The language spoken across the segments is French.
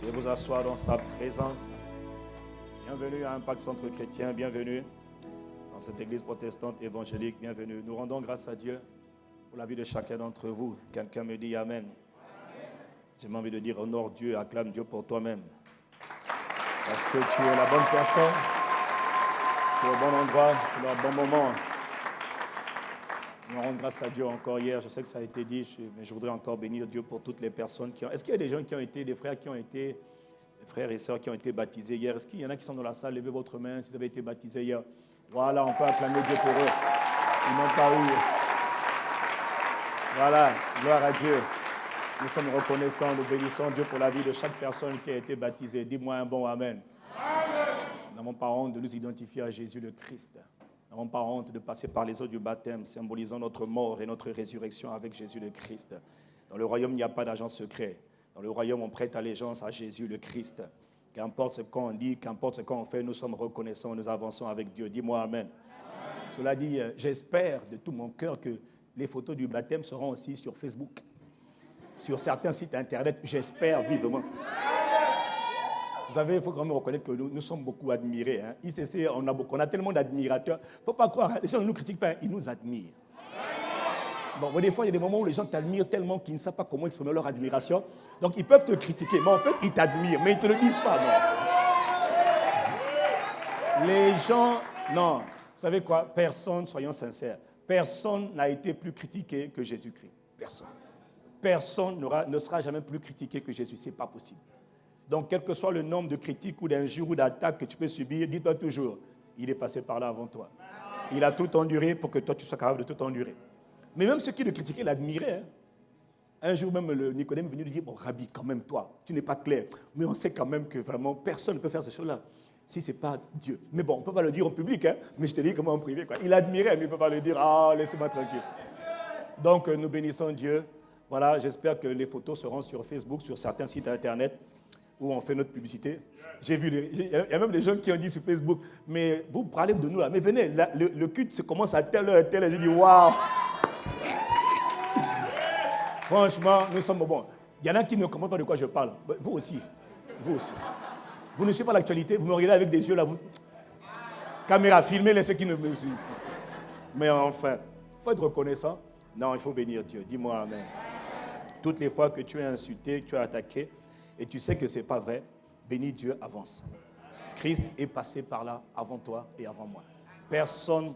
et vous asseoir dans sa présence. Bienvenue à Impact Centre Chrétien, bienvenue dans cette église protestante évangélique, bienvenue. Nous rendons grâce à Dieu pour la vie de chacun d'entre vous. Quelqu'un me dit Amen. J'ai envie de dire honore Dieu, acclame Dieu pour toi-même. Parce que tu es la bonne personne, tu es au bon endroit, tu es au bon moment. Nous rendons grâce à Dieu encore hier. Je sais que ça a été dit, mais je voudrais encore bénir Dieu pour toutes les personnes qui ont... Est-ce qu'il y a des gens qui ont été, des frères qui ont été, des frères et sœurs qui ont été baptisés hier? Est-ce qu'il y en a qui sont dans la salle? Levez votre main si vous avez été baptisés hier. Voilà, on peut acclamer Dieu pour eux. Ils n'ont pas eu. Voilà, gloire à Dieu. Nous sommes reconnaissants, nous bénissons Dieu pour la vie de chaque personne qui a été baptisée. Dis-moi un bon Amen. Amen. Nous n'avons pas honte de nous identifier à Jésus le Christ. Nous n'avons pas honte de passer par les eaux du baptême, symbolisant notre mort et notre résurrection avec Jésus le Christ. Dans le royaume, il n'y a pas d'agent secret. Dans le royaume, on prête allégeance à Jésus le Christ. Qu'importe ce qu'on dit, qu'importe ce qu'on fait, nous sommes reconnaissants, nous avançons avec Dieu. Dis-moi Amen. Amen. Cela dit, j'espère de tout mon cœur que les photos du baptême seront aussi sur Facebook, sur certains sites internet. J'espère vivement. Vous savez, il faut quand même reconnaître que nous sommes beaucoup admirés. Hein. ICC, on a tellement d'admirateurs. Il ne faut pas croire, hein, les gens ne nous critiquent pas, ils nous admirent. Bon, des fois, il y a des moments où les gens t'admirent tellement qu'ils ne savent pas comment exprimer leur admiration. Donc, ils peuvent te critiquer, mais en fait, ils t'admirent, mais ils ne te le disent pas. Non. Les gens, non. Vous savez quoi? Personne, soyons sincères, personne n'a été plus critiqué que Jésus-Christ. Personne. Personne ne sera jamais plus critiqué que Jésus. Ce n'est pas possible. Donc, quel que soit le nombre de critiques ou d'injures ou d'attaques que tu peux subir, dis-toi toujours, il est passé par là avant toi. Il a tout enduré pour que toi, tu sois capable de tout endurer. Mais même ceux qui le critiquaient l'admiraient. Hein. Un jour même, le Nicodème est venu lui dire, bon, Rabbi, quand même, toi, tu n'es pas clair. Mais on sait quand même que vraiment, personne ne peut faire ces choses-là. Si ce n'est pas Dieu. Mais bon, on ne peut pas le dire en public, hein, mais je te dis comment en privé. Quoi. Il admirait, mais il ne peut pas le dire, ah, laissez-moi tranquille. Donc, nous bénissons Dieu. Voilà, j'espère que les photos seront sur Facebook, sur certains sites Internet, où on fait notre publicité. J'ai vu, il y a même des gens qui ont dit sur Facebook, mais vous parlez de nous là, mais venez, le culte se commence à telle heure, j'ai dit, waouh. Franchement, nous sommes bons. Il y en a qui ne comprennent pas de quoi je parle. Vous aussi. Vous aussi. Vous ne suivez pas l'actualité, vous me regardez avec des yeux là, vous... Caméra, filmez-les ceux qui ne me suivent. Mais enfin, il faut être reconnaissant. Non, il faut bénir Dieu. Dis-moi Amen. Toutes les fois que tu es insulté, que tu es attaqué, et tu sais que ce n'est pas vrai, bénis Dieu, avance. Christ est passé par là avant toi et avant moi. Personne,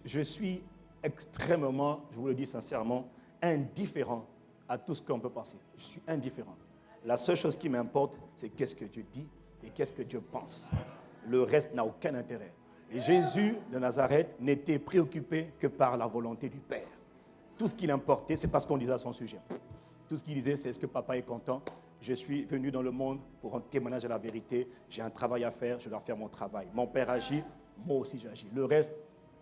je suis extrêmement, je vous le dis sincèrement, indifférent à tout ce qu'on peut penser. Je suis indifférent. La seule chose qui m'importe, c'est qu'est-ce que Dieu dit et qu'est-ce que Dieu pense. Le reste n'a aucun intérêt. Et Jésus de Nazareth n'était préoccupé que par la volonté du Père. Tout ce qui l'importait, c'est parce qu'on disait à son sujet. Tout ce qu'il disait, c'est est-ce que papa est content? Je suis venu dans le monde pour un témoignage de la vérité. J'ai un travail à faire, je dois faire mon travail. Mon Père agit, moi aussi j'agis. Le reste,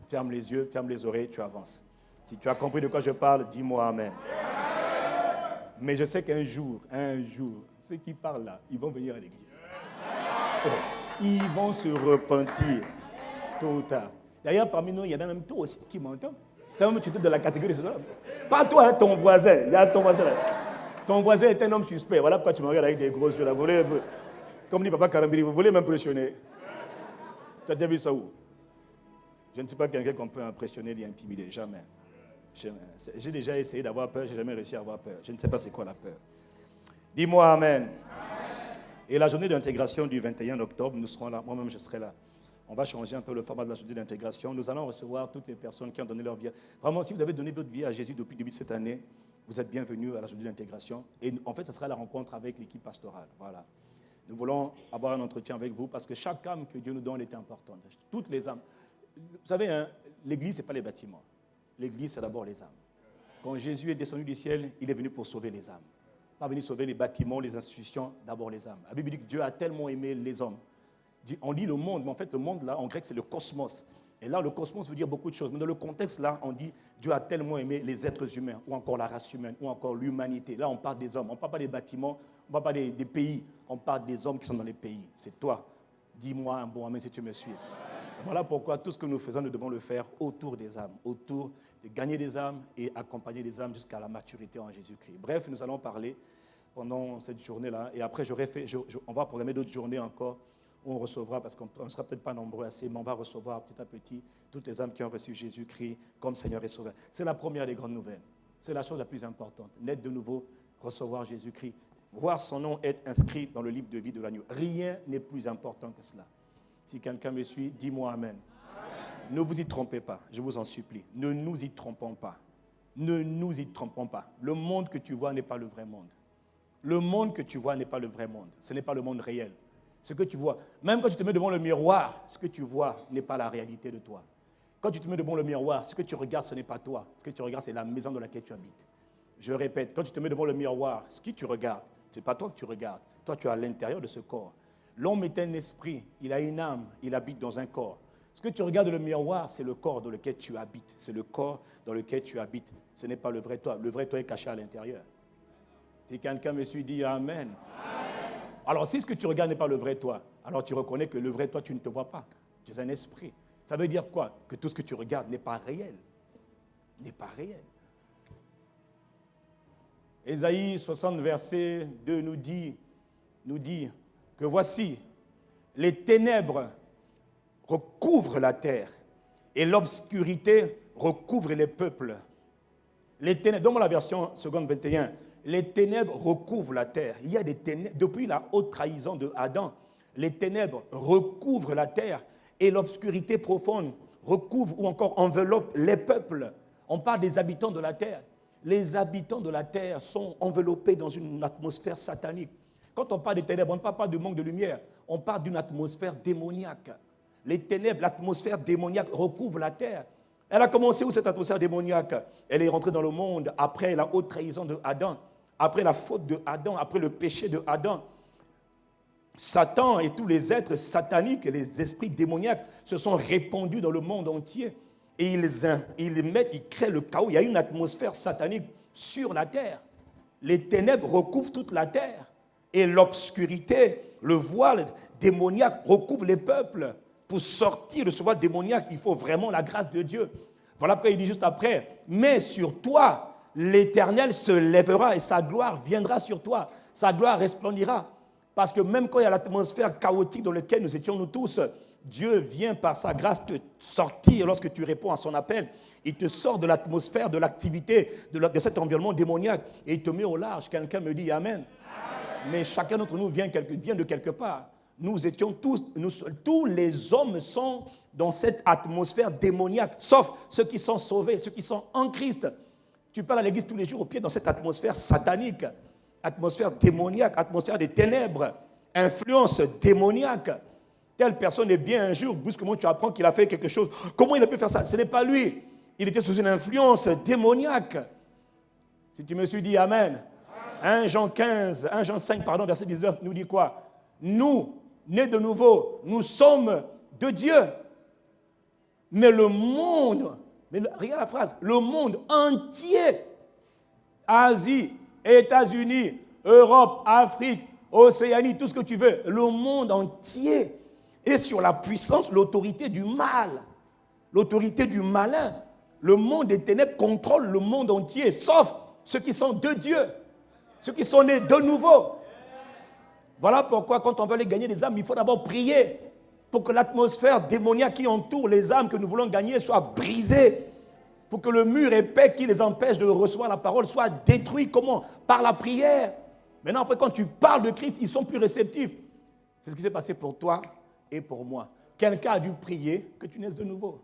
ferme les yeux, ferme les oreilles, tu avances. Si tu as compris de quoi je parle, dis-moi Amen. Mais je sais qu'un jour, ceux qui parlent là, ils vont venir à l'église. Ils vont se repentir tôt ou tard. D'ailleurs, parmi nous, il y en a même toi aussi qui m'entend. Toi-même, tu es de la catégorie de ceux-là. Pas toi, hein, ton voisin. Il y a ton voisin là. Ton voisin est un homme suspect. Voilà pourquoi tu me regardes avec des gros yeux là. Comme dit Papa Karambiri, vous voulez m'impressionner. Tu as déjà vu ça où? Je ne suis pas quelqu'un qu'on peut impressionner et intimider. Jamais. J'ai déjà essayé d'avoir peur, je n'ai jamais réussi à avoir peur. Je ne sais pas c'est quoi la peur. Dis-moi Amen. Et la journée d'intégration du 21 octobre, nous serons là. Moi-même, je serai là. On va changer un peu le format de la journée d'intégration. Nous allons recevoir toutes les personnes qui ont donné leur vie. Vraiment, si vous avez donné votre vie à Jésus depuis le début de cette année, vous êtes bienvenus à la journée d'intégration. Et en fait, ce sera la rencontre avec l'équipe pastorale. Voilà. Nous voulons avoir un entretien avec vous parce que chaque âme que Dieu nous donne est importante. Toutes les âmes. Vous savez, hein, l'église, ce n'est pas les bâtiments. L'église, c'est d'abord les âmes. Quand Jésus est descendu du ciel, il est venu pour sauver les âmes. Pas venu sauver les bâtiments, les institutions, d'abord les âmes. La Bible dit que Dieu a tellement aimé les hommes. On dit le monde, mais en fait, le monde, là, en grec, c'est le cosmos. Et là, le cosmos veut dire beaucoup de choses. Mais dans le contexte, là, on dit Dieu a tellement aimé les êtres humains, ou encore la race humaine, ou encore l'humanité. Là, on parle des hommes. On ne parle pas des bâtiments, on ne parle pas des pays. On parle des hommes qui sont dans les pays. C'est toi. Dis-moi un bon amen si tu me suis. Voilà pourquoi tout ce que nous faisons, nous devons le faire autour des âmes, autour de gagner des âmes et accompagner des âmes jusqu'à la maturité en Jésus-Christ. Bref, nous allons parler pendant cette journée-là. Et après, on va programmer d'autres journées encore où on recevra, parce qu'on ne sera peut-être pas nombreux assez, mais on va recevoir petit à petit toutes les âmes qui ont reçu Jésus-Christ comme Seigneur et Sauveur. C'est la première des grandes nouvelles. C'est la chose la plus importante. Naître de nouveau, recevoir Jésus-Christ, voir son nom être inscrit dans le livre de vie de l'agneau. Rien n'est plus important que cela. Si quelqu'un me suit, dis-moi Amen. Ne vous y trompez pas, je vous en supplie. Ne nous y trompons pas. Ne nous y trompons pas. Le monde que tu vois n'est pas le vrai monde. Le monde que tu vois n'est pas le vrai monde. Ce n'est pas le monde réel. Ce que tu vois, même quand tu te mets devant le miroir, ce que tu vois n'est pas la réalité de toi. Quand tu te mets devant le miroir, ce que tu regardes, ce n'est pas toi. Ce que tu regardes, c'est la maison dans laquelle tu habites. Je répète, quand tu te mets devant le miroir, ce que tu regardes, ce n'est pas toi que tu regardes. Toi, tu es à l'intérieur de ce corps. L'homme est un esprit, il a une âme, il habite dans un corps. Ce que tu regardes dans le miroir, c'est le corps dans lequel tu habites. C'est le corps dans lequel tu habites. Ce n'est pas le vrai toi. Le vrai toi est caché à l'intérieur. Si quelqu'un me suit, dit Amen. Amen. Alors, si ce que tu regardes n'est pas le vrai toi, alors tu reconnais que le vrai toi, tu ne te vois pas. Tu es un esprit. Ça veut dire quoi? Que tout ce que tu regardes n'est pas réel. N'est pas réel. Ésaïe 60, verset 2 nous dit que voici, les ténèbres recouvrent la terre et l'obscurité recouvre les peuples. Les ténèbres, donne-moi la version seconde 21. Les ténèbres recouvrent la terre. Il y a des ténèbres, depuis la haute trahison de Adam, les ténèbres recouvrent la terre et l'obscurité profonde recouvre ou encore enveloppe les peuples. On parle des habitants de la terre. Les habitants de la terre sont enveloppés dans une atmosphère satanique. Quand on parle des ténèbres, on ne parle pas du manque de lumière, on parle d'une atmosphère démoniaque. Les ténèbres, l'atmosphère démoniaque recouvre la terre. Elle a commencé où cette atmosphère démoniaque? Elle est rentrée dans le monde après la haute trahison de Adam, après la faute de Adam, après le péché de Adam. Satan et tous les êtres sataniques, les esprits démoniaques se sont répandus dans le monde entier. Et ils créent le chaos. Il y a une atmosphère satanique sur la terre. Les ténèbres recouvrent toute la terre. Et l'obscurité, le voile démoniaque recouvre les peuples. Pour sortir de ce voile démoniaque, il faut vraiment la grâce de Dieu. Voilà pourquoi il dit juste après, mais sur toi, l'Éternel se lèvera et sa gloire viendra sur toi. Sa gloire resplendira. Parce que même quand il y a l'atmosphère chaotique dans laquelle nous étions nous tous, Dieu vient par sa grâce te sortir lorsque tu réponds à son appel. Il te sort de l'atmosphère, de l'activité, de cet environnement démoniaque et il te met au large. Quelqu'un me dit Amen. Amen. Mais chacun d'entre nous vient de quelque part. Nous étions tous les hommes sont dans cette atmosphère démoniaque, sauf ceux qui sont sauvés, ceux qui sont en Christ. Tu parles à l'église tous les jours au pied dans cette atmosphère satanique, atmosphère démoniaque, atmosphère des ténèbres, influence démoniaque. Telle personne est bien un jour, brusquement tu apprends qu'il a fait quelque chose. Comment il a pu faire ça? Ce n'est pas lui. Il était sous une influence démoniaque. Si tu me suis dit Amen. 1 Jean 5, verset 19, nous dit quoi? Nous, nés de nouveau, nous sommes de Dieu. Mais le monde, regarde la phrase, le monde entier, Asie, États-Unis, Europe, Afrique, Océanie, tout ce que tu veux, le monde entier est sur la puissance, l'autorité du mal, l'autorité du malin. Le monde des ténèbres contrôle le monde entier, sauf ceux qui sont de Dieu, ceux qui sont nés de nouveau. Voilà pourquoi quand on veut aller gagner des âmes, il faut d'abord prier pour que l'atmosphère démoniaque qui entoure les âmes que nous voulons gagner soit brisée, pour que le mur épais qui les empêche de recevoir la parole soit détruit. Comment? Par la prière. Maintenant, après, quand tu parles de Christ, ils sont plus réceptifs. C'est ce qui s'est passé pour toi et pour moi. Quelqu'un a dû prier que tu naisses de nouveau.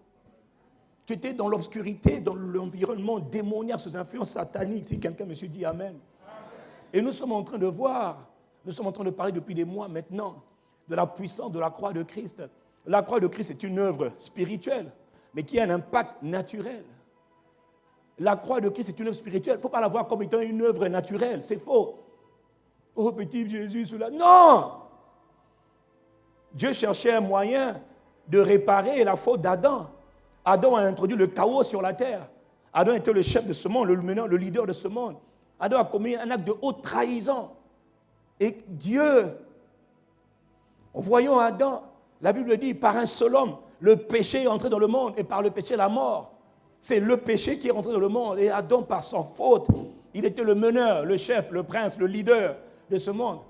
Tu étais dans l'obscurité, dans l'environnement démoniaque, sous influence satanique. Si quelqu'un me dit Amen. Et nous sommes en train de voir, nous sommes en train de parler depuis des mois maintenant de la puissance de la croix de Christ. La croix de Christ est une œuvre spirituelle, mais qui a un impact naturel. La croix de Christ est une œuvre spirituelle. Il ne faut pas la voir comme étant une œuvre naturelle. C'est faux. Oh, petit Jésus, cela. Non! Dieu cherchait un moyen de réparer la faute d'Adam. Adam a introduit le chaos sur la terre. Adam était le chef de ce monde, le meneur, le leader de ce monde. Adam a commis un acte de haute trahison. Et Dieu, en voyant Adam, la Bible dit, par un seul homme, le péché est entré dans le monde et par le péché, la mort. C'est le péché qui est rentré dans le monde. Et Adam, par son faute, il était le meneur, le chef, le prince, le leader. de ce monde.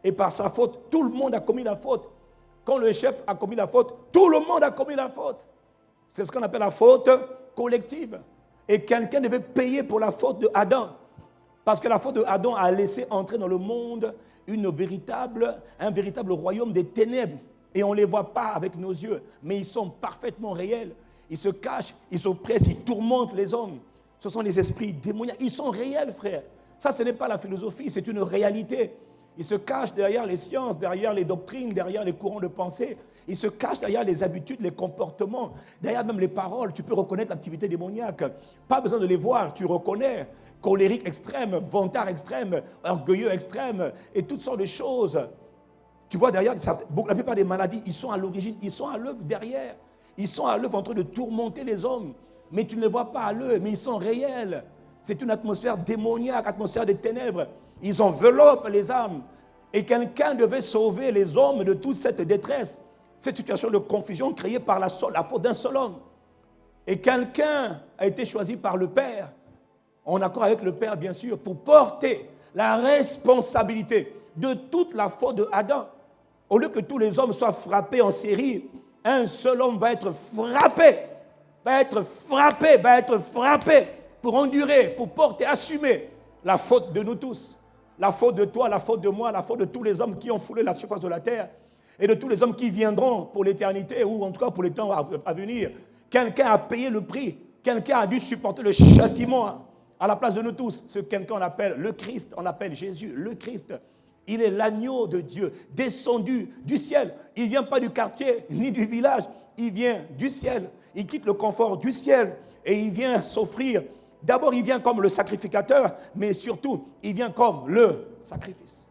Et par sa faute, tout le monde a commis la faute. Quand le chef a commis la faute, tout le monde a commis la faute. C'est ce qu'on appelle la faute collective. Et quelqu'un devait payer pour la faute de Adam. Parce que la faute de Adam a laissé entrer dans le monde un véritable royaume des ténèbres. Et on ne les voit pas avec nos yeux, mais ils sont parfaitement réels. Ils se cachent, ils s'oppressent, ils tourmentent les hommes. Ce sont les esprits démoniaques. Ils sont réels, frère. Ça, ce n'est pas la philosophie, c'est une réalité. Ils se cachent derrière les sciences, derrière les doctrines, derrière les courants de pensée. Ils se cachent derrière les habitudes, les comportements, derrière même les paroles. Tu peux reconnaître l'activité démoniaque. Pas besoin de les voir, tu reconnais. Colérique extrême, vantard extrême, orgueilleux extrême, et toutes sortes de choses. Tu vois derrière, la plupart des maladies, ils sont à l'origine, ils sont à l'œuvre derrière. Ils sont à l'œuvre en train de tourmenter les hommes. Mais tu ne les vois pas à l'œuvre, mais ils sont réels. C'est une atmosphère démoniaque, atmosphère des ténèbres. Ils enveloppent les âmes. Et quelqu'un devait sauver les hommes de toute cette détresse, cette situation de confusion créée par la faute d'un seul homme. Et quelqu'un a été choisi par le Père, en accord avec le Père bien sûr, pour porter la responsabilité de toute la faute de Adam. Au lieu que tous les hommes soient frappés en série, un seul homme va être frappé pour endurer, pour porter, assumer la faute de nous tous. La faute de toi, la faute de moi, la faute de tous les hommes qui ont foulé la surface de la terre et de tous les hommes qui viendront pour l'éternité ou en tout cas pour les temps à venir. Quelqu'un a payé le prix, quelqu'un a dû supporter le châtiment à la place de nous tous. Ce quelqu'un on appelle le Christ, on appelle Jésus, le Christ. Il est l'agneau de Dieu, descendu du ciel. Il ne vient pas du quartier ni du village, il vient du ciel. Il quitte le confort du ciel et il vient s'offrir. D'abord, il vient comme le sacrificateur, mais surtout, il vient comme le sacrifice.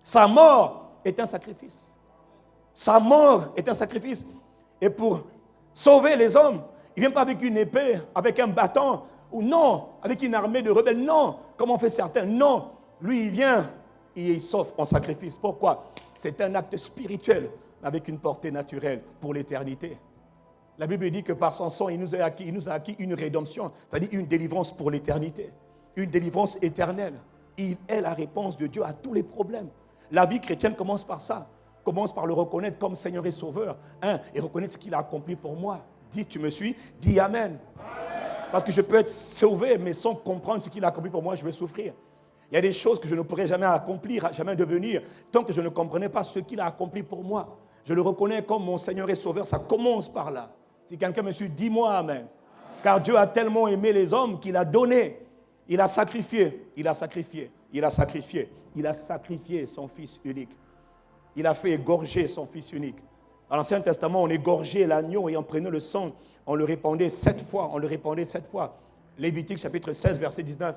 Sa mort est un sacrifice. Sa mort est un sacrifice. Et pour sauver les hommes, il ne vient pas avec une épée, avec un bâton, ou non, avec une armée de rebelles. Non, comme on fait certains. Non, lui, il vient et il s'offre en sacrifice. Pourquoi? C'est un acte spirituel avec une portée naturelle pour l'éternité. La Bible dit que par son sang, il nous a acquis une rédemption, c'est-à-dire une délivrance pour l'éternité, une délivrance éternelle. Il est la réponse de Dieu à tous les problèmes. La vie chrétienne commence par ça, commence par le reconnaître comme Seigneur et Sauveur, et reconnaître ce qu'il a accompli pour moi. Dis, tu me suis, dis Amen. Parce que je peux être sauvé, mais sans comprendre ce qu'il a accompli pour moi, je vais souffrir. Il y a des choses que je ne pourrais jamais accomplir, jamais devenir, tant que je ne comprenais pas ce qu'il a accompli pour moi. Je le reconnais comme mon Seigneur et Sauveur, ça commence par là. Si quelqu'un me suit, dis-moi Amen. Car Dieu a tellement aimé les hommes qu'il a donné, il a sacrifié son Fils unique. Il a fait égorger son Fils unique. Dans l'Ancien Testament, on égorgeait l'agneau et on prenait le sang, on le répandait 7 fois. Lévitique chapitre 16, verset 19.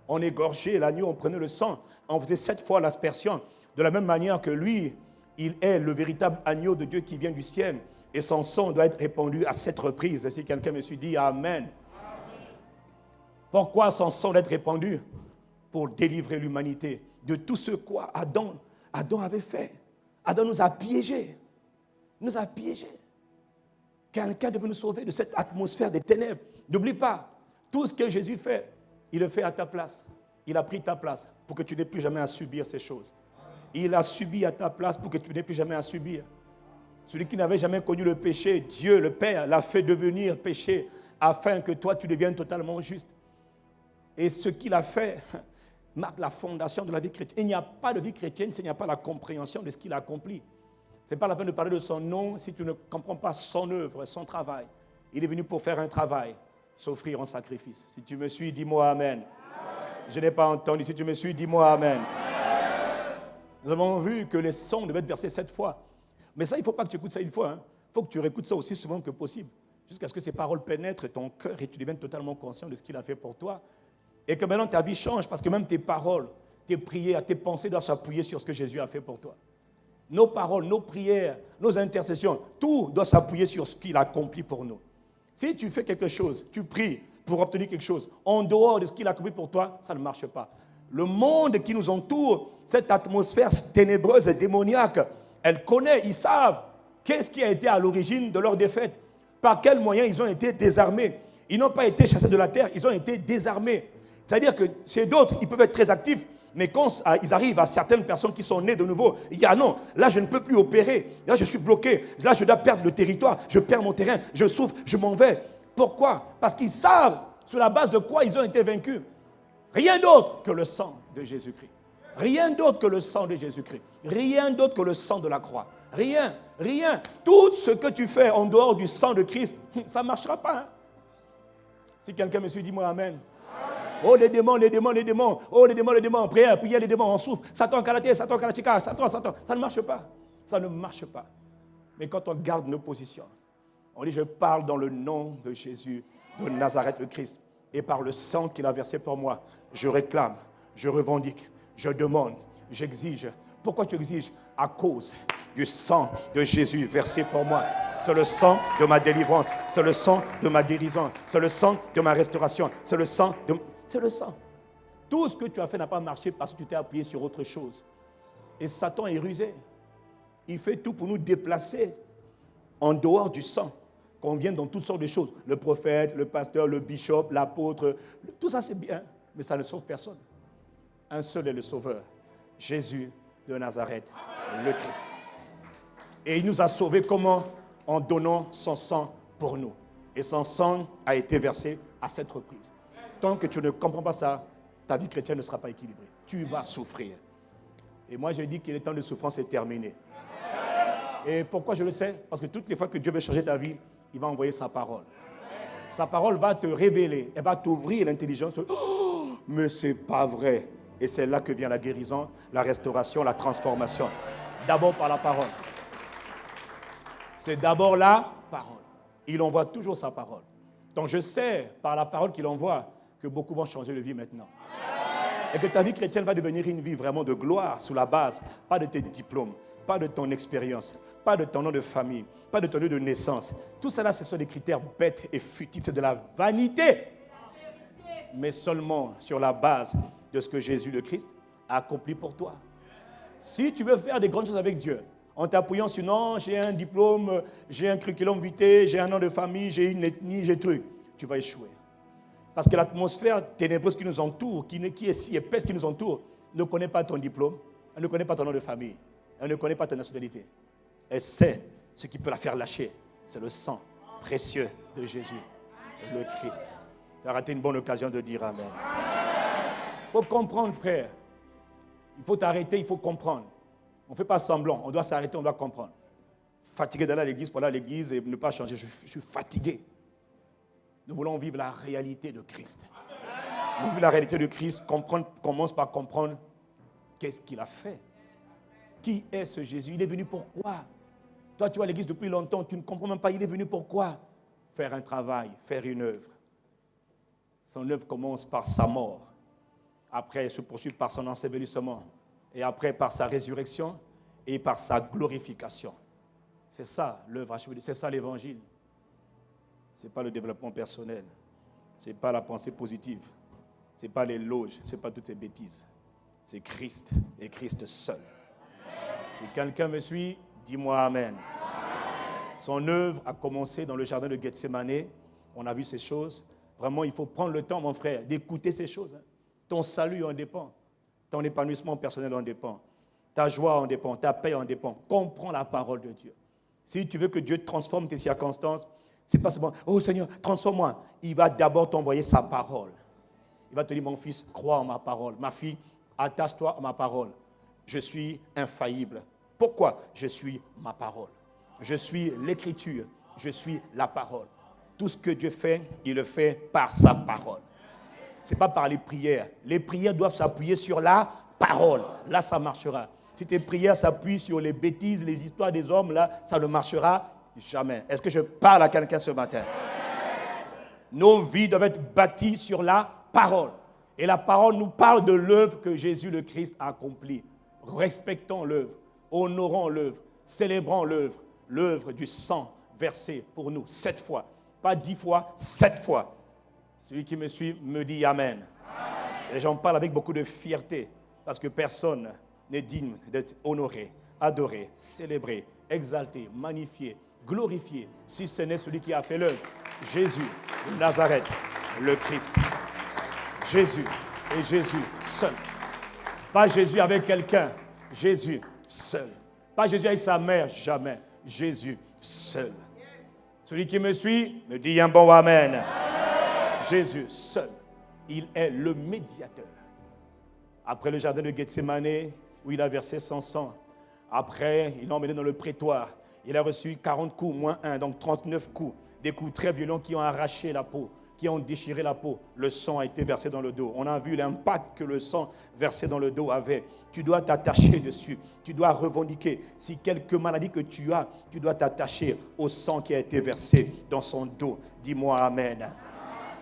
On égorgeait l'agneau, on prenait le sang, on faisait 7 fois l'aspersion. De la même manière que lui, il est le véritable agneau de Dieu qui vient du ciel. Et son sang doit être répandu à 7 reprises. Si quelqu'un me suit, dit Amen. Pourquoi son sang doit être répandu? Pour délivrer l'humanité de tout ce quoi Adam avait fait. Adam nous a piégés. Quelqu'un devait nous sauver de cette atmosphère des ténèbres. N'oublie pas, tout ce que Jésus fait, il le fait à ta place. Il a pris ta place pour que tu n'aies plus jamais à subir ces choses. Il a subi à ta place pour que tu n'aies plus jamais à subir. Celui qui n'avait jamais connu le péché, Dieu, le Père, l'a fait devenir péché afin que toi, tu deviennes totalement juste. Et ce qu'il a fait marque la fondation de la vie chrétienne. Il n'y a pas de vie chrétienne s'il n'y a pas la compréhension de ce qu'il a accompli. Ce n'est pas la peine de parler de son nom si tu ne comprends pas son œuvre, son travail. Il est venu pour faire un travail, s'offrir en sacrifice. Si tu me suis, dis-moi Amen. Je n'ai pas entendu. Si tu me suis, dis-moi Amen. Nous avons vu que les sons devaient être versés 7 fois. Mais ça, il ne faut pas que tu écoutes ça une fois. Il faut que tu réécoutes ça aussi souvent que possible. Jusqu'à ce que ces paroles pénètrent ton cœur et tu deviennes totalement conscient de ce qu'il a fait pour toi. Et que maintenant ta vie change parce que même tes paroles, tes prières, tes pensées doivent s'appuyer sur ce que Jésus a fait pour toi. Nos paroles, nos prières, nos intercessions, tout doit s'appuyer sur ce qu'il a accompli pour nous. Si tu fais quelque chose, tu pries pour obtenir quelque chose, en dehors de ce qu'il a accompli pour toi, ça ne marche pas. Le monde qui nous entoure, cette atmosphère ténébreuse et démoniaque, elle connaît, ils savent qu'est-ce qui a été à l'origine de leur défaite. Par quels moyens ils ont été désarmés. Ils n'ont pas été chassés de la terre, ils ont été désarmés. C'est-à-dire que chez d'autres, ils peuvent être très actifs, Mais quand ils arrivent à certaines personnes qui sont nées de nouveau, ils disent, ah non, là je ne peux plus opérer, là je suis bloqué, là je dois perdre le territoire, je perds mon terrain, je souffre, je m'en vais. Pourquoi? Parce qu'ils savent sur la base de quoi ils ont été vaincus. Rien d'autre que le sang de Jésus-Christ. Rien d'autre que le sang de Jésus-Christ. Rien d'autre que le sang de la croix. Rien, rien. Tout ce que tu fais en dehors du sang de Christ, ça ne marchera pas. Hein? Si quelqu'un me suit, dis-moi Amen. Oh, les démons, les démons, les démons. Oh, les démons. Prière, les démons, on souffre. Satan, karaté, Satan, karatika, Satan. Ça ne marche pas. Ça ne marche pas. Mais quand on garde nos positions, on dit, je parle dans le nom de Jésus, de Nazareth, le Christ. Et par le sang qu'il a versé pour moi, je réclame, je revendique, je demande, j'exige. Pourquoi tu exiges? À cause du sang de Jésus versé pour moi. C'est le sang de ma délivrance. C'est le sang de ma guérison. C'est le sang de ma restauration. C'est le sang de... C'est le sang. Tout ce que tu as fait n'a pas marché parce que tu t'es appuyé sur autre chose. Et Satan est rusé. Il fait tout pour nous déplacer en dehors du sang. Qu'on vienne dans toutes sortes de choses. Le prophète, le pasteur, le bishop, l'apôtre. Tout ça c'est bien, mais ça ne sauve personne. Un seul est le sauveur. Jésus de Nazareth, le Christ. Et il nous a sauvés comment? En donnant son sang pour nous. Et son sang a été versé à cette reprise. Tant que tu ne comprends pas ça, ta vie chrétienne ne sera pas équilibrée. Tu vas souffrir. Et moi, je dis que le temps de souffrance est terminé. Et pourquoi je le sais? Parce que toutes les fois que Dieu veut changer ta vie, il va envoyer sa parole. Sa parole va te révéler. Elle va t'ouvrir l'intelligence. Oh, mais c'est pas vrai. Et c'est là que vient la guérison, la restauration, la transformation. D'abord par la parole. C'est d'abord la parole. Il envoie toujours sa parole. Donc je sais, par la parole qu'il envoie, que beaucoup vont changer de vie maintenant. Et que ta vie chrétienne va devenir une vie vraiment de gloire sous la base, pas de tes diplômes, pas de ton expérience, pas de ton nom de famille, pas de ton lieu de naissance. Tout cela, ce sont des critères bêtes et futiles, c'est de la vanité. Mais seulement sur la base de ce que Jésus le Christ a accompli pour toi. Si tu veux faire des grandes choses avec Dieu, en t'appuyant sur non, j'ai un diplôme, j'ai un curriculum vitae, j'ai un nom de famille, j'ai une ethnie, j'ai truc, tu vas échouer. Parce que l'atmosphère ténébreuse qui nous entoure, qui est si épaisse qui nous entoure, ne connaît pas ton diplôme, elle ne connaît pas ton nom de famille, elle ne connaît pas ta nationalité. Elle sait ce qui peut la faire lâcher. C'est le sang précieux de Jésus, le Christ. Tu as raté une bonne occasion de dire Amen. Il faut comprendre, frère. Il faut t'arrêter, il faut comprendre. On ne fait pas semblant, on doit s'arrêter, on doit comprendre. Fatigué d'aller à l'église pour aller à l'église et ne pas changer. Je suis fatigué. Nous voulons vivre la réalité de Christ. Nous vivons la réalité de Christ, commence par comprendre qu'est-ce qu'il a fait. Qui est ce Jésus? Il est venu pourquoi? Toi, tu vas à l'église depuis longtemps, tu ne comprends même pas, il est venu pourquoi? Faire un travail, faire une œuvre. Son œuvre commence par sa mort. Après, elle se poursuit par son ensevelissement. Et après, par sa résurrection et par sa glorification. C'est ça l'œuvre, c'est ça l'évangile. Ce n'est pas le développement personnel. Ce n'est pas la pensée positive. Ce n'est pas les loges. Ce n'est pas toutes ces bêtises. C'est Christ et Christ seul. Si quelqu'un me suit, dis-moi Amen. Son œuvre a commencé dans le jardin de Gethsémane. On a vu ces choses. Vraiment, il faut prendre le temps, mon frère, d'écouter ces choses. Ton salut en dépend. Ton épanouissement personnel en dépend. Ta joie en dépend. Ta paix en dépend. Comprends la parole de Dieu. Si tu veux que Dieu transforme tes circonstances, c'est pas seulement, oh Seigneur, transforme-moi. Il va d'abord t'envoyer sa parole. Il va te dire, mon fils, crois en ma parole. Ma fille, attache-toi à ma parole. Je suis infaillible. Pourquoi? Je suis ma parole. Je suis l'écriture. Je suis la parole. Tout ce que Dieu fait, il le fait par sa parole. Ce n'est pas par les prières. Les prières doivent s'appuyer sur la parole. Là, ça marchera. Si tes prières s'appuient sur les bêtises, les histoires des hommes, là, ça ne marchera jamais. Est-ce que je parle à quelqu'un ce matin? Nos vies doivent être bâties sur la parole. Et la parole nous parle de l'œuvre que Jésus le Christ a accomplie. Respectons l'œuvre, honorons l'œuvre, célébrons l'œuvre, l'œuvre du sang versé pour nous 7 fois. Pas 10 fois, 7 fois. Celui qui me suit me dit Amen. Et j'en parle avec beaucoup de fierté, parce que personne n'est digne d'être honoré, adoré, célébré, exalté, magnifié, glorifié, si ce n'est celui qui a fait l'œuvre, Jésus de Nazareth, le Christ. Jésus et Jésus seul. Pas Jésus avec quelqu'un. Jésus seul. Pas Jésus avec sa mère, jamais. Jésus seul. Celui qui me suit me dit un bon amen. Jésus seul. Il est le médiateur. Après le jardin de Gethsémane, où il a versé son sang. Après, il l'a emmené dans le prétoire. Il a reçu 40 coups, moins 1, donc 39 coups. Des coups très violents qui ont arraché la peau, qui ont déchiré la peau. Le sang a été versé dans le dos. On a vu l'impact que le sang versé dans le dos avait. Tu dois t'attacher dessus. Tu dois revendiquer. Si quelque maladie que tu as, tu dois t'attacher au sang qui a été versé dans son dos. Dis-moi amen.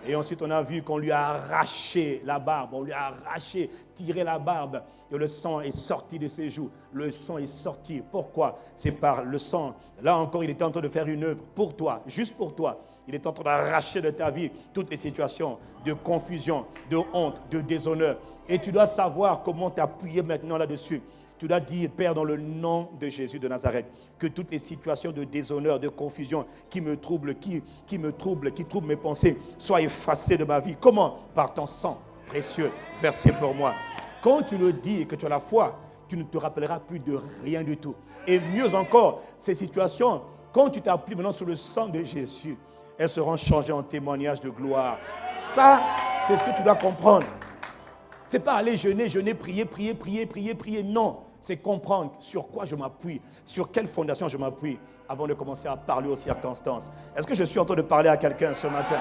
Et ensuite, on a vu qu'on lui a arraché la barbe. On lui a arraché, tiré la barbe. Et le sang est sorti de ses joues. Le sang est sorti. Pourquoi? C'est par le sang. Là encore, il est en train de faire une œuvre pour toi, juste pour toi. Il est en train d'arracher de ta vie toutes les situations de confusion, de honte, de déshonneur. Et tu dois savoir comment t'appuyer maintenant là-dessus. Tu dois dire, Père, dans le nom de Jésus de Nazareth, que toutes les situations de déshonneur, de confusion qui me troublent, qui troublent mes pensées, soient effacées de ma vie. Comment? Par ton sang précieux versé pour moi. Quand tu le dis et que tu as la foi, tu ne te rappelleras plus de rien du tout. Et mieux encore, ces situations, quand tu t'appuies maintenant sur le sang de Jésus, elles seront changées en témoignage de gloire. Ça, c'est ce que tu dois comprendre. Ce n'est pas aller jeûner, prier. Non. C'est comprendre sur quoi je m'appuie, sur quelle fondation je m'appuie, avant de commencer à parler aux circonstances. Est-ce que je suis en train de parler à quelqu'un ce matin?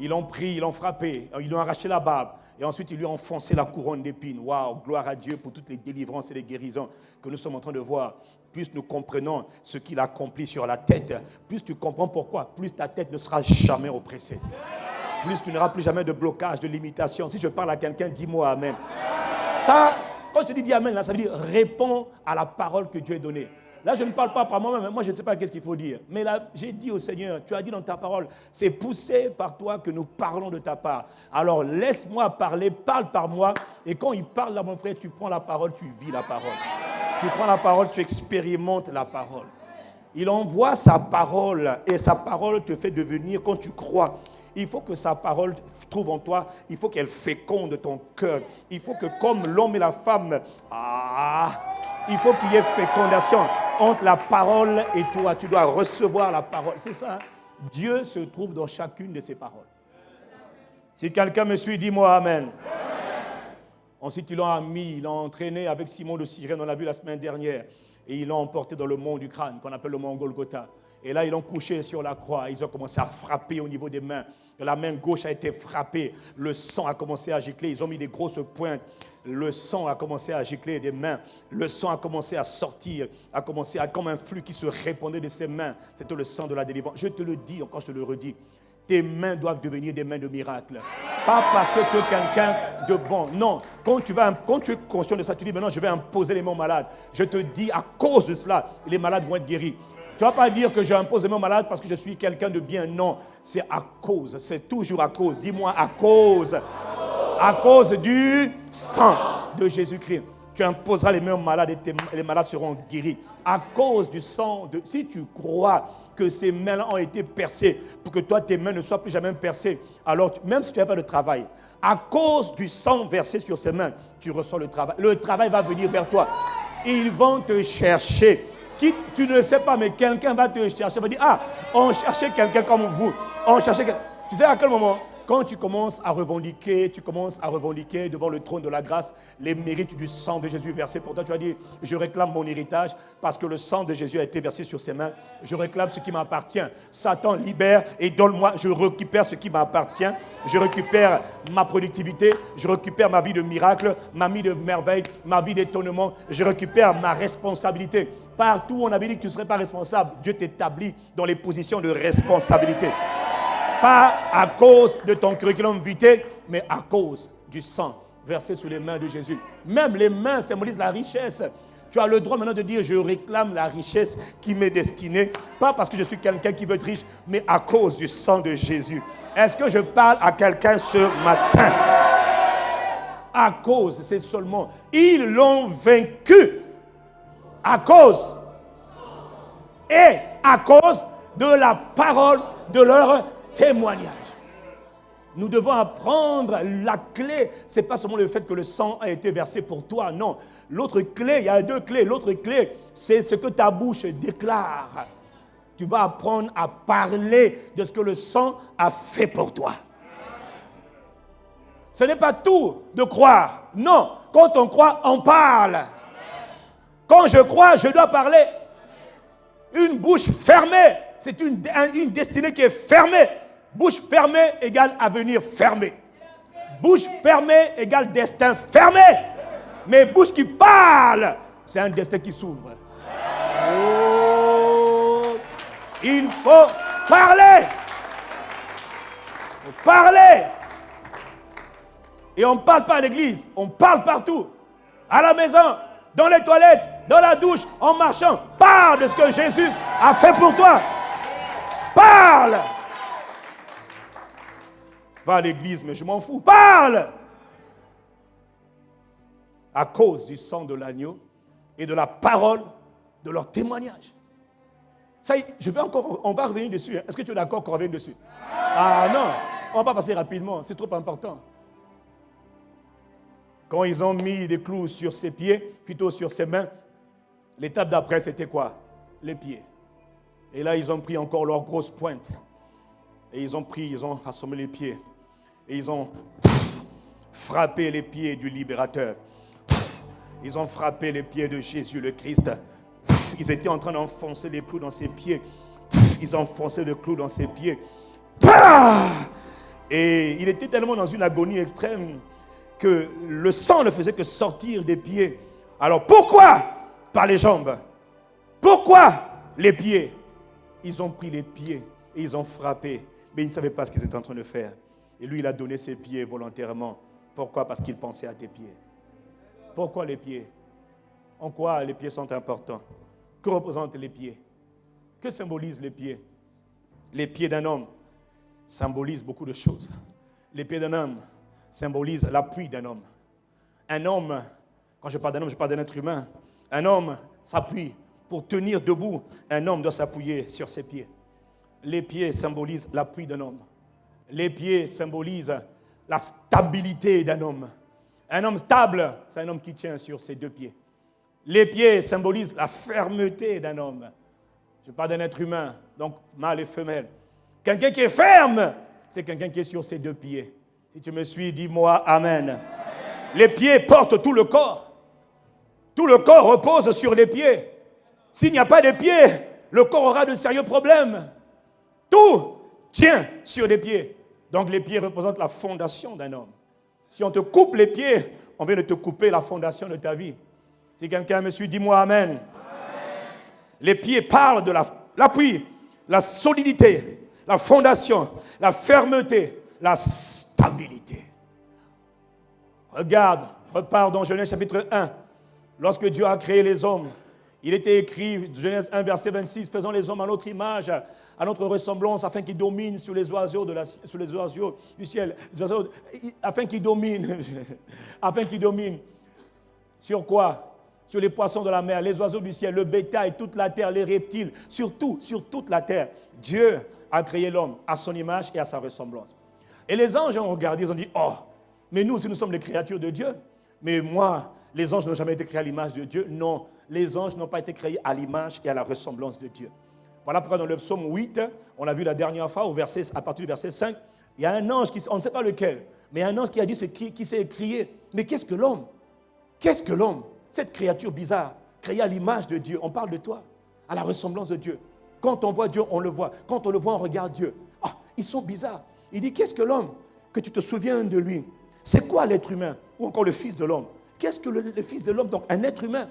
Ils l'ont pris, ils l'ont frappé, ils lui ont arraché la barbe, et ensuite ils lui ont enfoncé la couronne d'épines. Waouh, gloire à Dieu pour toutes les délivrances et les guérisons que nous sommes en train de voir. Plus nous comprenons ce qu'il a accompli sur la tête, plus tu comprends pourquoi, plus ta tête ne sera jamais oppressée. Plus tu n'auras plus jamais de blocage, de limitation. Si je parle à quelqu'un, dis-moi amen. Ça, quand je te dis amen, là, ça veut dire réponds à la parole que Dieu a donnée. Là, je ne parle pas par moi-même. Moi, je ne sais pas qu'est-ce qu'il faut dire. Mais là, j'ai dit au Seigneur, tu as dit dans ta parole, c'est poussé par toi que nous parlons de ta part. Alors, laisse-moi parler, parle par moi. Et quand il parle là, mon frère, tu prends la parole, tu vis la parole. Tu prends la parole, tu expérimentes la parole. Il envoie sa parole et sa parole te fait devenir, quand tu crois, il faut que sa parole trouve en toi, il faut qu'elle féconde ton cœur. Il faut que comme l'homme et la femme, il faut qu'il y ait fécondation entre la parole et toi. Tu dois recevoir la parole. C'est ça. Dieu se trouve dans chacune de ses paroles. Si quelqu'un me suit, dis-moi amen. Ensuite, ils l'ont entraîné avec Simon de Cyrène, on l'a vu la semaine dernière. Et ils l'ont emporté dans le mont du crâne, qu'on appelle le mont Golgotha. Et là, ils l'ont couché sur la croix. Ils ont commencé à frapper au niveau des mains. La main gauche a été frappée. Le sang a commencé à gicler. Ils ont mis des grosses pointes. Le sang a commencé à gicler des mains. Le sang a commencé à sortir, comme un flux qui se répandait de ses mains. C'était le sang de la délivrance. Je te le dis, encore je te le redis. Tes mains doivent devenir des mains de miracle. Pas parce que tu es quelqu'un de bon. Non. Quand tu es conscient de ça, tu dis, maintenant je vais imposer les mains aux malades. Je te dis, à cause de cela, les malades vont être guéris. Tu ne vas pas dire que j'impose les mains aux malades parce que je suis quelqu'un de bien. Non, c'est à cause. C'est toujours à cause. Dis-moi à cause. À cause du sang de Jésus-Christ. Tu imposeras les mains aux malades et les malades seront guéris. À cause du sang de... Si tu crois que ces mains-là ont été percées pour que toi, tes mains ne soient plus jamais percées, alors même si tu n'as pas de travail, à cause du sang versé sur ces mains, tu reçois le travail. Le travail va venir vers toi. Ils vont te chercher. Tu ne sais pas, mais quelqu'un va te chercher. Va dire, on cherchait quelqu'un comme vous. On cherchait quelqu'un. Tu sais à quel moment? Quand tu commences à revendiquer devant le trône de la grâce les mérites du sang de Jésus versé pour toi. Tu vas dire, je réclame mon héritage parce que le sang de Jésus a été versé sur ses mains. Je réclame ce qui m'appartient. Satan, libère et donne-moi. Je récupère ce qui m'appartient. Je récupère ma productivité. Je récupère ma vie de miracle, ma vie de merveille, ma vie d'étonnement. Je récupère ma responsabilité. Partout où on avait dit que tu ne serais pas responsable, Dieu t'établit dans les positions de responsabilité. Pas à cause de ton curriculum vitae, mais à cause du sang versé sur les mains de Jésus. Même les mains symbolisent la richesse. Tu as le droit maintenant de dire, je réclame la richesse qui m'est destinée. Pas parce que je suis quelqu'un qui veut être riche, mais à cause du sang de Jésus. Est-ce que je parle à quelqu'un ce matin? À cause, c'est seulement. Ils l'ont vaincu. À cause. Et à cause de la parole de leur témoignage. Nous devons apprendre la clé. Ce n'est pas seulement le fait que le sang a été versé pour toi, non. L'autre clé, il y a deux clés. L'autre clé, c'est ce que ta bouche déclare. Tu vas apprendre à parler de ce que le sang a fait pour toi. Ce n'est pas tout de croire. Non, quand on croit, on parle. Quand je crois, je dois parler. Une bouche fermée, c'est une destinée qui est fermée. Bouche fermée égale avenir fermé. Bouche fermée égale destin fermé. Mais bouche qui parle, c'est un destin qui s'ouvre. Oh, il faut parler. Il faut parler. Et on ne parle pas à l'église, on parle partout. À la maison, dans les toilettes, dans la douche, en marchant. Parle de ce que Jésus a fait pour toi. Parle. Va à l'église, mais je m'en fous. Parle. À cause du sang de l'agneau et de la parole de leur témoignage. Ça, on va revenir dessus. Est-ce que tu es d'accord qu'on revienne dessus? Ah non, on ne va pas passer rapidement, c'est trop important. Quand ils ont mis des clous sur ses pieds, plutôt sur ses mains, l'étape d'après, c'était quoi? Les pieds. Et là, ils ont pris encore leur grosse pointe. Et ils ont assommé les pieds. Et ils ont frappé les pieds du libérateur. Ils ont frappé les pieds de Jésus le Christ. Ils étaient en train d'enfoncer les clous dans ses pieds. Ils enfonçaient le clou dans ses pieds. Et il était tellement dans une agonie extrême que le sang ne faisait que sortir des pieds. Alors pourquoi par les jambes? Pourquoi les pieds? Ils ont pris les pieds et ils ont frappé. Mais ils ne savaient pas ce qu'ils étaient en train de faire. Et lui, il a donné ses pieds volontairement. Pourquoi? Parce qu'il pensait à tes pieds. Pourquoi les pieds? En quoi les pieds sont importants? Que représentent les pieds? Que symbolisent les pieds? Les pieds d'un homme symbolisent beaucoup de choses. Les pieds d'un homme symbolisent l'appui d'un homme. Un homme, quand je parle d'un homme, je parle d'un être humain. Un homme s'appuie. Pour tenir debout, un homme doit s'appuyer sur ses pieds. Les pieds symbolisent l'appui d'un homme. Les pieds symbolisent la stabilité d'un homme. Un homme stable, c'est un homme qui tient sur ses deux pieds. Les pieds symbolisent la fermeté d'un homme. Je parle d'un être humain, donc mâle et femelle. Quelqu'un qui est ferme, c'est quelqu'un qui est sur ses deux pieds. Si tu me suis, dis-moi Amen. Amen. Les pieds portent tout le corps. Tout le corps repose sur les pieds. S'il n'y a pas de pieds, le corps aura de sérieux problèmes. Tout tient sur les pieds. Donc les pieds représentent la fondation d'un homme. Si on te coupe les pieds, on vient de te couper la fondation de ta vie. Si quelqu'un me suit, dis-moi Amen. Amen. Les pieds parlent de l'appui, la solidité, la fondation, la fermeté, la stabilité. Regarde, repars dans Genèse chapitre 1. Lorsque Dieu a créé les hommes, il était écrit, Genèse 1, verset 26, « Faisons les hommes à notre image, à notre ressemblance, afin qu'ils dominent sur les oiseaux du ciel. » Afin qu'ils dominent. Afin qu'ils dominent. Sur quoi? Sur les poissons de la mer, les oiseaux du ciel, le bétail, toute la terre, les reptiles, sur toute la terre. Dieu a créé l'homme à son image et à sa ressemblance. Et les anges ont regardé, ils ont dit, « Oh, mais nous, si nous sommes les créatures de Dieu, mais moi, les anges n'ont jamais été créés à l'image de Dieu. » Non, les anges n'ont pas été créés à l'image et à la ressemblance de Dieu. Voilà pourquoi dans le psaume 8, on l'a vu la dernière fois, à partir du verset 5, il y a un ange, on ne sait pas lequel, mais un ange qui a dit, qui s'est écrié, mais qu'est-ce que l'homme? Qu'est-ce que l'homme? Cette créature bizarre, créée à l'image de Dieu, on parle de toi, à la ressemblance de Dieu. Quand on voit Dieu, on le voit. Quand on le voit, on regarde Dieu. Ah, ils sont bizarres. Il dit, qu'est-ce que l'homme? Que tu te souviens de lui. C'est quoi l'être humain? Ou encore le fils de l'homme? Qu'est-ce que le fils de l'homme? Donc un être humain.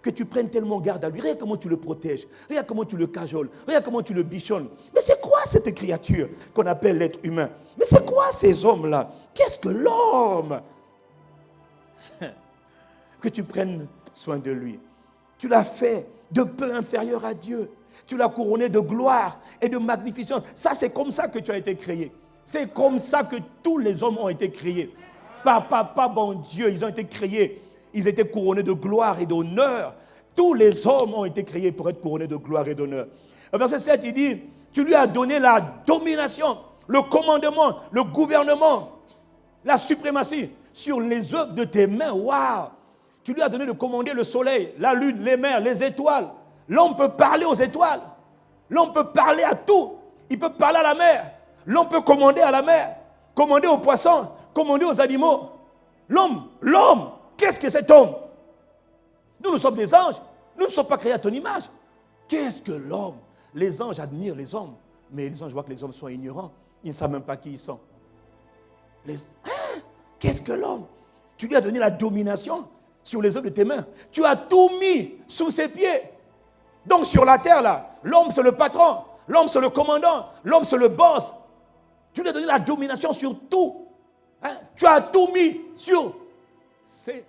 Que tu prennes tellement garde à lui. Regarde comment tu le protèges. Regarde comment tu le cajoles. Regarde comment tu le bichonnes. Mais c'est quoi cette créature qu'on appelle l'être humain? Mais c'est quoi ces hommes-là? Qu'est-ce que l'homme? Que tu prennes soin de lui. Tu l'as fait de peu inférieur à Dieu. Tu l'as couronné de gloire et de magnificence. Ça, c'est comme ça que tu as été créé. C'est comme ça que tous les hommes ont été créés. Par Papa, bon Dieu, ils ont été créés. Ils étaient couronnés de gloire et d'honneur. Tous les hommes ont été créés pour être couronnés de gloire et d'honneur. Au verset 7, il dit, tu lui as donné la domination le commandement, le gouvernement, la suprématie sur les œuvres de tes mains. Waouh! Tu lui as donné de commander le soleil, la lune, les mers, les étoiles. L'homme peut parler aux étoiles. L'homme peut parler à tout. Il peut parler à la mer. L'homme peut commander à la mer, commander aux poissons, commander aux animaux. L'homme, qu'est-ce que cet homme? Nous sommes des anges. Nous ne sommes pas créés à ton image. Qu'est-ce que l'homme? Les anges admirent les hommes, mais les anges voient que les hommes sont ignorants. Ils ne savent même pas qui ils sont. Qu'est-ce que l'homme? Tu lui as donné la domination sur les œuvres de tes mains. Tu as tout mis sous ses pieds. Donc sur la terre, là, l'homme c'est le patron, l'homme c'est le commandant, l'homme c'est le boss. Tu lui as donné la domination sur tout. Tu as tout mis sur ses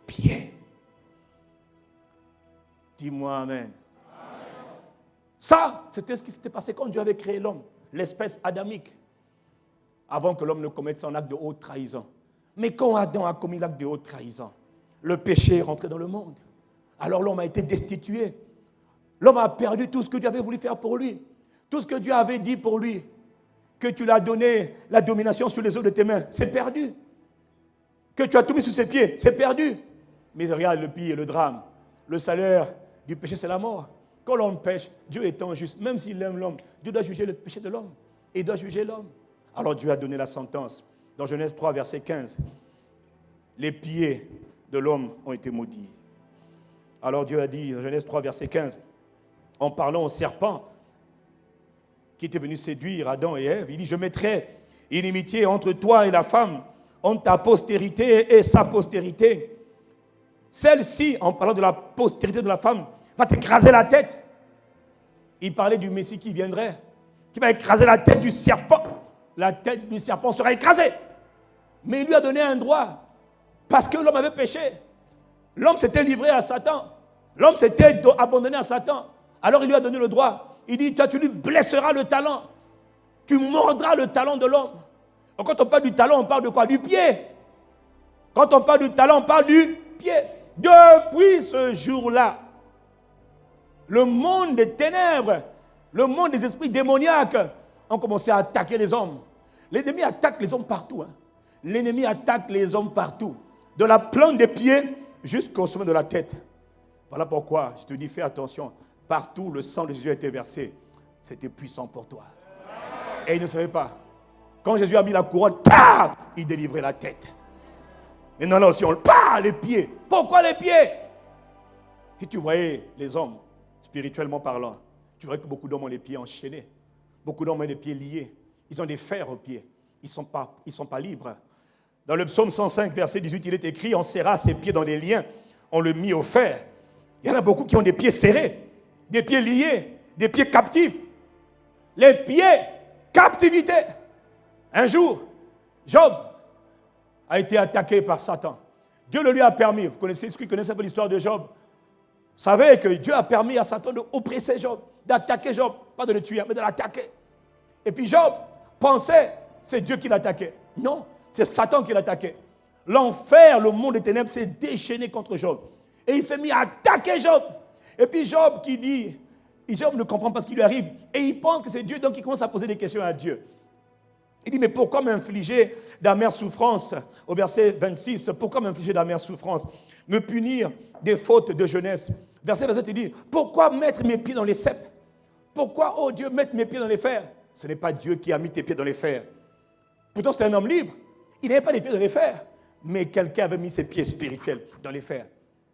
pieds. Dis-moi amen. Ça, c'était ce qui s'était passé quand Dieu avait créé l'homme, l'espèce adamique, avant que l'homme ne commette son acte de haute trahison. Mais quand Adam a commis l'acte de haute trahison, le péché est rentré dans le monde. Alors l'homme a été destitué. L'homme a perdu tout ce que Dieu avait voulu faire pour lui. Tout ce que Dieu avait dit pour lui, que tu lui as donné la domination sur les œuvres de tes mains, c'est perdu. Que tu as tout mis sous ses pieds, c'est perdu. Mais regarde le pire, le drame. Le salaire du péché, c'est la mort. Quand l'homme pêche, Dieu étant juste, même s'il aime l'homme, Dieu doit juger le péché de l'homme. Et il doit juger l'homme. Alors Dieu a donné la sentence. Dans Genèse 3, verset 15, les pieds de l'homme ont été maudits. Alors Dieu a dit, dans Genèse 3, verset 15, en parlant au serpent qui était venu séduire Adam et Ève, il dit, je mettrai inimitié entre toi et la femme, entre ta postérité et sa postérité. Celle-ci, en parlant de la postérité de la femme, va t'écraser la tête. Il parlait du Messie qui viendrait, qui va écraser la tête du serpent. La tête du serpent sera écrasée. Mais il lui a donné un droit, parce que l'homme avait péché. L'homme s'était livré à Satan. L'homme s'était abandonné à Satan. Alors il lui a donné le droit. Il dit, toi tu lui blesseras le talon. Tu mordras le talon de l'homme. Donc quand on parle du talon, on parle de quoi? Du pied. Quand on parle du talon, on parle du pied. Depuis ce jour-là, le monde des ténèbres, le monde des esprits démoniaques ont commencé à attaquer les hommes. L'ennemi attaque les hommes partout. L'ennemi attaque les hommes partout. De la plante des pieds jusqu'au sommet de la tête. Voilà pourquoi je te dis, fais attention. Partout, le sang de Jésus a été versé. C'était puissant pour toi. Et il ne savait pas. Quand Jésus a mis la couronne, il délivrait la tête. Mais non, si on les pieds. Pourquoi les pieds? Si tu voyais les hommes, spirituellement parlant, tu verrais que beaucoup d'hommes ont les pieds enchaînés. Beaucoup d'hommes ont les pieds liés. Ils ont des fers aux pieds. Ils ne sont pas libres. Dans le psaume 105, verset 18, il est écrit, on serra ses pieds dans des liens, on le mit au fer. Il y en a beaucoup qui ont des pieds serrés, des pieds liés, des pieds captifs. Les pieds, captivité. Un jour, Job a été attaqué par Satan. Dieu le lui a permis. Vous connaissez ceux qui connaissent un peu l'histoire de Job? Vous savez que Dieu a permis à Satan d'oppresser Job, d'attaquer Job, pas de le tuer, mais de l'attaquer. Et puis Job pensait, c'est Dieu qui l'attaquait. Non, c'est Satan qui l'attaquait. L'enfer, le monde des ténèbres s'est déchaîné contre Job. Et il s'est mis à attaquer Job. Et puis Job qui dit, Job ne comprend pas ce qui lui arrive. Et il pense que c'est Dieu, donc il commence à poser des questions à Dieu. Il dit, mais pourquoi m'infliger d'amères souffrances? Au verset 26, pourquoi m'infliger d'amères souffrances? Me punir des fautes de jeunesse. Verset 27, il dit, pourquoi mettre mes pieds dans les ceps? Pourquoi, oh Dieu, mettre mes pieds dans les fers? Ce n'est pas Dieu qui a mis tes pieds dans les fers. Pourtant, c'était un homme libre. Il n'avait pas les pieds dans les fers. Mais quelqu'un avait mis ses pieds spirituels dans les fers.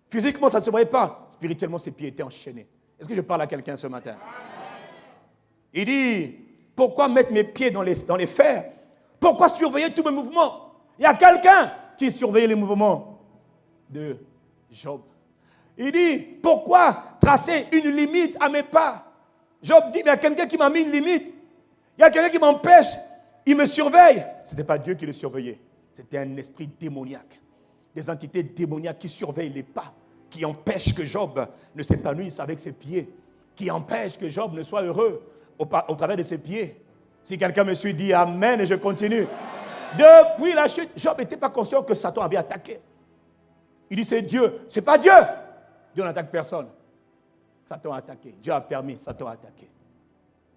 Physiquement, ça ne se voyait pas. Spirituellement, ses pieds étaient enchaînés. Est-ce que je parle à quelqu'un ce matin? Il dit, pourquoi mettre mes pieds dans les fers? Pourquoi surveiller tous mes mouvements? Il y a quelqu'un qui surveillait les mouvements de Job. Il dit, pourquoi tracer une limite à mes pas? Job dit, mais il y a quelqu'un qui m'a mis une limite. Il y a quelqu'un qui m'empêche. Il me surveille. Ce n'était pas Dieu qui le surveillait. C'était un esprit démoniaque. Des entités démoniaques qui surveillent les pas, qui empêchent que Job ne s'épanouisse avec ses pieds, qui empêchent que Job ne soit heureux au travers de ses pieds. Si quelqu'un me suit, dit Amen et je continue. Depuis la chute, Job n'était pas conscient que Satan avait attaqué. Il dit c'est Dieu. C'est pas Dieu. Dieu n'attaque personne. Satan a attaqué. Dieu a permis, Satan a attaqué.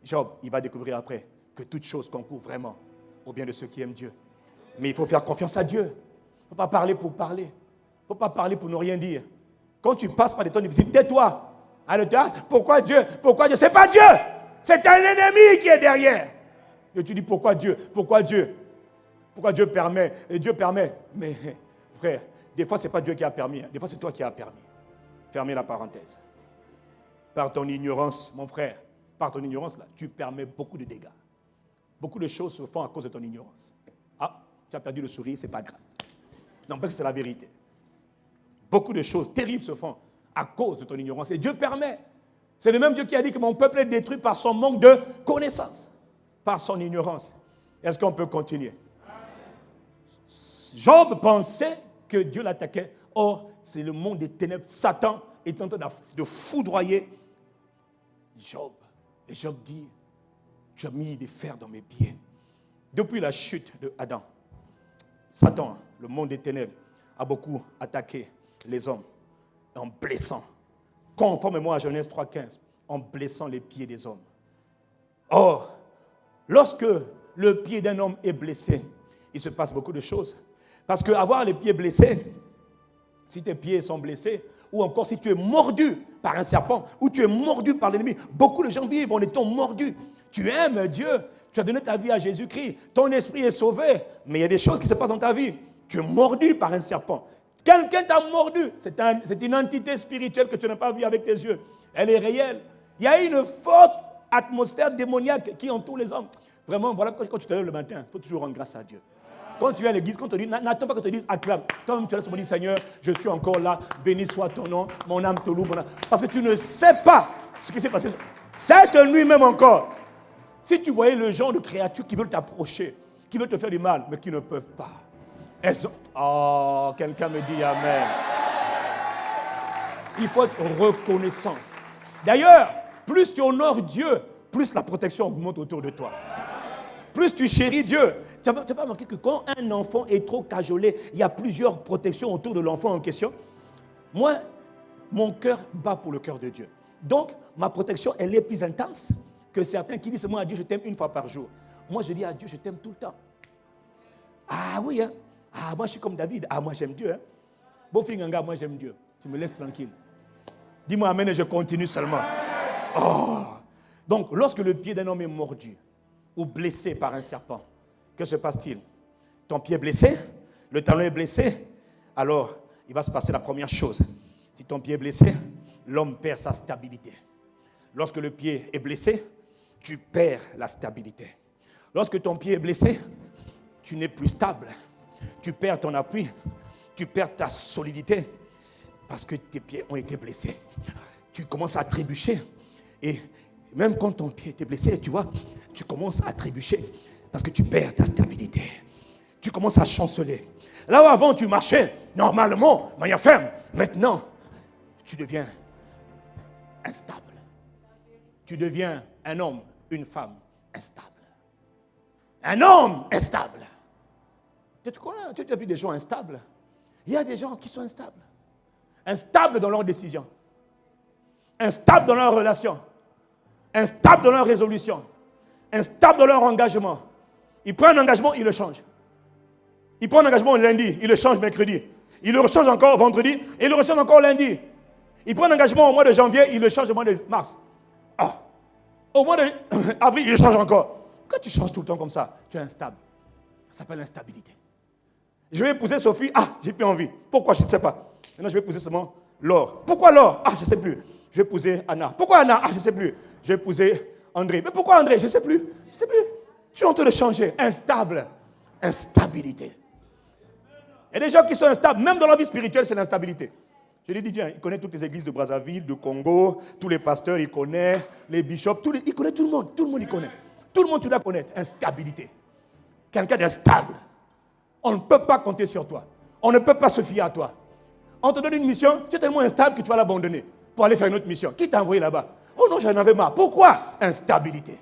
Job, il va découvrir après que toute chose concourt vraiment au bien de ceux qui aiment Dieu. Mais il faut faire confiance à Dieu. Il ne faut pas parler pour parler. Il ne faut pas parler pour ne rien dire. Quand tu passes par des temps difficiles, tais-toi. Pourquoi Dieu? Pourquoi Dieu? Ce n'est pas Dieu. C'est un ennemi qui est derrière. Et tu dis pourquoi Dieu? Pourquoi Dieu? Pourquoi Dieu permet? Et Dieu permet. Mais frère, des fois ce n'est pas Dieu qui a permis. Des fois c'est toi qui as permis. Fermez la parenthèse. Par ton ignorance, mon frère, par ton ignorance là, tu permets beaucoup de dégâts. Beaucoup de choses se font à cause de ton ignorance. Ah, tu as perdu le sourire, ce n'est pas grave. Non, parce que c'est la vérité. Beaucoup de choses terribles se font à cause de ton ignorance. Et Dieu permet. C'est le même Dieu qui a dit que mon peuple est détruit par son manque de connaissance, par son ignorance. Est-ce qu'on peut continuer? Job pensait que Dieu l'attaquait. Or, c'est le monde des ténèbres. Satan est en train de foudroyer Job. Et Job dit, tu as mis des fers dans mes pieds. Depuis la chute de Adam, Satan, le monde des ténèbres, a beaucoup attaqué les hommes en blessant, conformément à Genèse 3,15, en blessant les pieds des hommes. Or, lorsque le pied d'un homme est blessé, il se passe beaucoup de choses. Parce qu'avoir les pieds blessés, si tes pieds sont blessés, ou encore si tu es mordu par un serpent, ou tu es mordu par l'ennemi, beaucoup de gens vivent en étant mordus. Tu aimes Dieu, tu as donné ta vie à Jésus-Christ, ton esprit est sauvé, mais il y a des choses qui se passent dans ta vie. Tu es mordu par un serpent. Quelqu'un t'a mordu, c'est une entité spirituelle que tu n'as pas vue avec tes yeux. Elle est réelle. Il y a une forte atmosphère démoniaque qui entoure les hommes. Vraiment, voilà pourquoi quand tu te lèves le matin, il faut toujours rendre grâce à Dieu. Quand tu viens à l'église, quand on te dit, n'attends pas que te dise acclame. Toi-même, tu laisses me dire, Seigneur, je suis encore là, béni soit ton nom, mon âme te loue. Parce que tu ne sais pas ce qui s'est passé. Cette nuit même encore, si tu voyais le genre de créatures qui veulent t'approcher, qui veulent te faire du mal, mais qui ne peuvent pas. Oh, quelqu'un me dit Amen. Il faut être reconnaissant. D'ailleurs, plus tu honores Dieu, plus la protection augmente autour de toi. Plus tu chéris Dieu. Tu n'as pas remarqué que quand un enfant est trop cajolé, il y a plusieurs protections autour de l'enfant en question. Moi, mon cœur bat pour le cœur de Dieu. Donc, ma protection, elle est plus intense que certains qui disent moi à Dieu, je t'aime une fois par jour. Moi, je dis à Dieu, je t'aime tout le temps. Ah oui, hein? Ah, moi, je suis comme David. Ah, moi, j'aime Dieu. Hein? Bofinganga, moi, j'aime Dieu. Tu me laisses tranquille. Dis-moi amen et je continue seulement. Oh. Donc, lorsque le pied d'un homme est mordu ou blessé par un serpent, que se passe-t-il? Ton pied est blessé, le talon est blessé, alors il va se passer la première chose. Si ton pied est blessé, l'homme perd sa stabilité. Lorsque le pied est blessé, tu perds la stabilité. Lorsque ton pied est blessé, tu n'es plus stable. Tu perds ton appui, tu perds ta solidité parce que tes pieds ont été blessés. Tu commences à trébucher et même quand ton pied était blessé, tu vois, tu commences à trébucher parce que tu perds ta stabilité. Tu commences à chanceler. Là où avant tu marchais normalement, manière ferme, maintenant tu deviens instable. Tu deviens un homme, une femme instable. Un homme instable. Tu as vu des gens instables? Il y a des gens qui sont instables. Instables dans leurs décisions. Instables dans leurs relations. Instables dans leurs résolutions. Instables dans leur engagement. Il prend un engagement, il le change. Il prend un engagement lundi, il le change mercredi. Il le rechange encore vendredi et il le rechange encore lundi. Il prend un engagement au mois de janvier, il le change au mois de mars. Ah. Au mois d'avril, il le change encore. Quand tu changes tout le temps comme ça, tu es instable. Ça s'appelle l'instabilité. Je vais épouser Sophie. Ah, j'ai plus envie. Pourquoi? Je ne sais pas. Maintenant, je vais épouser seulement Laure. Pourquoi Laure? Ah, je ne sais plus. Je vais épouser Anna. Pourquoi Anna? Ah, je ne sais plus. Je vais épouser André. Mais pourquoi André? Je ne sais plus. Je ne sais plus. Je suis en train de changer. Instable. Instabilité. Il y a des gens qui sont instables. Même dans la vie spirituelle, c'est l'instabilité. Je lui ai dit, tiens, il connaît toutes les églises de Brazzaville, de Congo, tous les pasteurs, il connaît, les bishops, il connaît tout le monde. Tout le monde, il connaît. Tout le monde, tu dois connaître. Instabilité. Quelqu'un d'instable. On ne peut pas compter sur toi. On ne peut pas se fier à toi. On te donne une mission, tu es tellement instable que tu vas l'abandonner pour aller faire une autre mission. Qui t'a envoyé là-bas? Oh non, j'en avais marre. Pourquoi? Instabilité.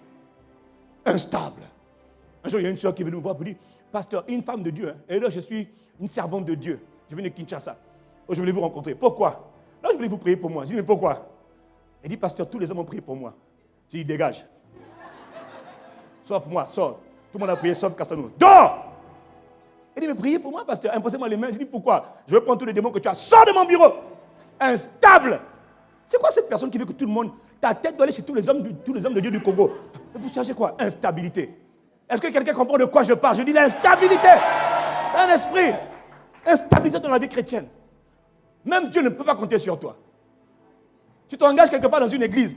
Instable. Un jour, il y a une soeur qui est venue me voir pour dire, pasteur, une femme de Dieu, hein, et là, je suis une servante de Dieu. Je viens de Kinshasa. Oh, je voulais vous rencontrer. Pourquoi? Là, je voulais vous prier pour moi. Je dis, mais pourquoi? Elle dit, pasteur, tous les hommes ont prié pour moi. J'ai dit, dégage. sauf moi, sors. Tout le monde a prié, sauf Castanou. Dors! Il dit, mais priez pour moi, pasteur. Imposez-moi les mains. Je dis, pourquoi? Je veux prendre tous les démons que tu as. Sors de mon bureau! Instable! C'est quoi cette personne qui veut que tout le monde... Ta tête doit aller chez tous les hommes de Dieu du Congo. Vous cherchez quoi? Instabilité. Est-ce que quelqu'un comprend de quoi je parle? Je dis l'instabilité. C'est un esprit. Instabilité dans la vie chrétienne. Même Dieu ne peut pas compter sur toi. Tu t'engages quelque part dans une église.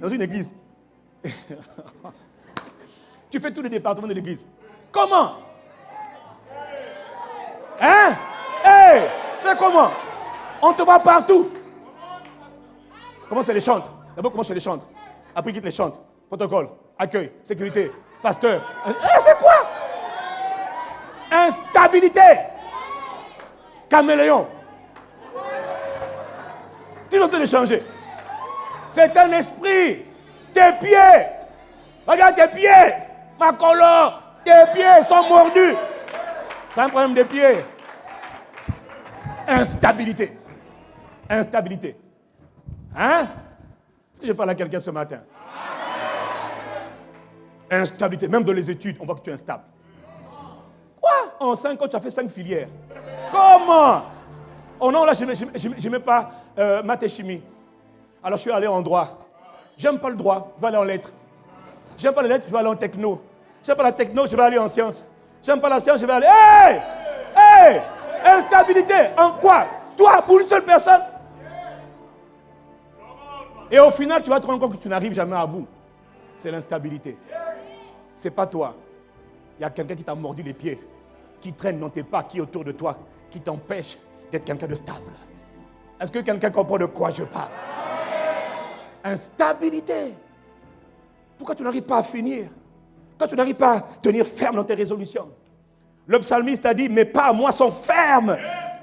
Tu fais tous les départements de l'église. Comment? Hein? Hey! C'est comment? On te voit partout. Comment c'est les chantres? D'abord, comment c'est les chantres? Après, quitte les chantres. Protocole, accueil, sécurité, pasteur. C'est quoi? Instabilité. Caméléon. Tu dois te les changer. C'est un esprit. Tes pieds. Regarde tes pieds. Ma colonne. Tes pieds sont mordus. C'est un problème des pieds. Instabilité. Instabilité. Hein? Est-ce que je parle à quelqu'un ce matin? Instabilité. Même dans les études, on voit que tu es instable. Quoi? En 5 ans, tu as fait 5 filières. Comment? Oh non, là, je n'aimais pas maths et chimie. Alors, je suis allé en droit. J'aime pas le droit, je vais aller en lettres. J'aime pas les lettres, je vais aller en techno. J'aime pas la techno, je vais aller en sciences. J'aime pas la science, je vais aller... Hey! Hey! Instabilité. En quoi? Toi, pour une seule personne? Et au final, tu vas te rendre compte que tu n'arrives jamais à bout. C'est l'instabilité. C'est pas toi. Il y a quelqu'un qui t'a mordu les pieds, qui traîne dans tes pas, qui est autour de toi, qui t'empêche d'être quelqu'un de stable. Est-ce que quelqu'un comprend de quoi je parle? Instabilité. Pourquoi tu n'arrives pas à finir? Quand tu n'arrives pas à tenir ferme dans tes résolutions. Le psalmiste a dit, mes pas à moi sont fermes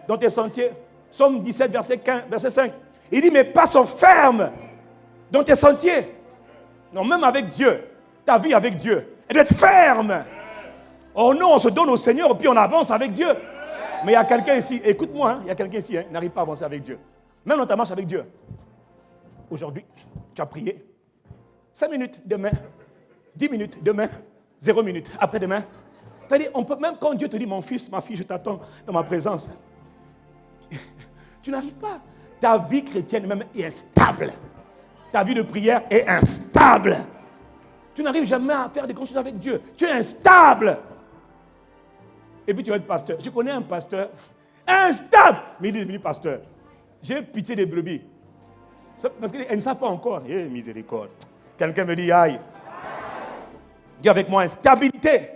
dans tes sentiers. Psaume 17, verset 5. Il dit, mes pas sont fermes dans tes sentiers. Non, même avec Dieu, ta vie avec Dieu, elle doit être ferme. Oh non, on se donne au Seigneur et puis on avance avec Dieu. Mais il y a quelqu'un ici, écoute-moi, il y a quelqu'un ici, qui n'arrive pas à avancer avec Dieu. Même dans ta marche avec Dieu. Aujourd'hui, tu as prié. 5 minutes demain, 10 minutes demain, 0 minutes après-demain. C'est-à-dire, on peut, même quand Dieu te dit, mon fils, ma fille, je t'attends dans ma présence. Tu n'arrives pas. Ta vie chrétienne même est instable. Ta vie de prière est instable. Tu n'arrives jamais à faire des grandes choses avec Dieu. Tu es instable. Et puis tu vas être pasteur. Je connais un pasteur instable, mais il est devenu pasteur. J'ai pitié des brebis. Parce qu'elles ne savent pas encore. Eh, miséricorde. Quelqu'un me dit, aïe. Dis avec moi, instabilité.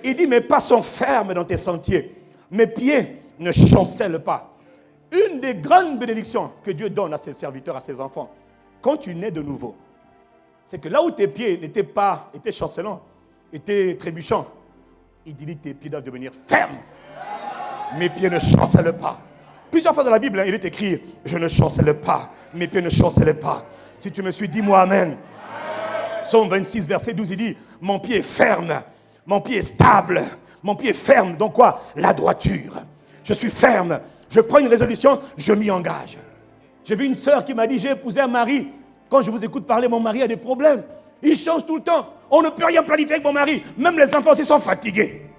Il dit, mes pas sont fermes dans tes sentiers. Mes pieds ne chancellent pas. Une des grandes bénédictions que Dieu donne à ses serviteurs, à ses enfants, quand tu nais de nouveau, c'est que là où tes pieds étaient chancelants, étaient trébuchants, il dit, tes pieds doivent devenir fermes. Mes pieds ne chancellent pas. Plusieurs fois dans la Bible, il est écrit, je ne chancelle pas, mes pieds ne chancellent pas. Si tu me suis, dis-moi amen. Psaume 26, verset 12, il dit, mon pied est ferme, mon pied est stable, mon pied est ferme. Donc quoi? La droiture. Je suis ferme. Je prends une résolution, je m'y engage. J'ai vu une sœur qui m'a dit, j'ai épousé un mari. Quand je vous écoute parler, mon mari a des problèmes. Il change tout le temps. On ne peut rien planifier avec mon mari. Même les enfants aussi sont fatigués.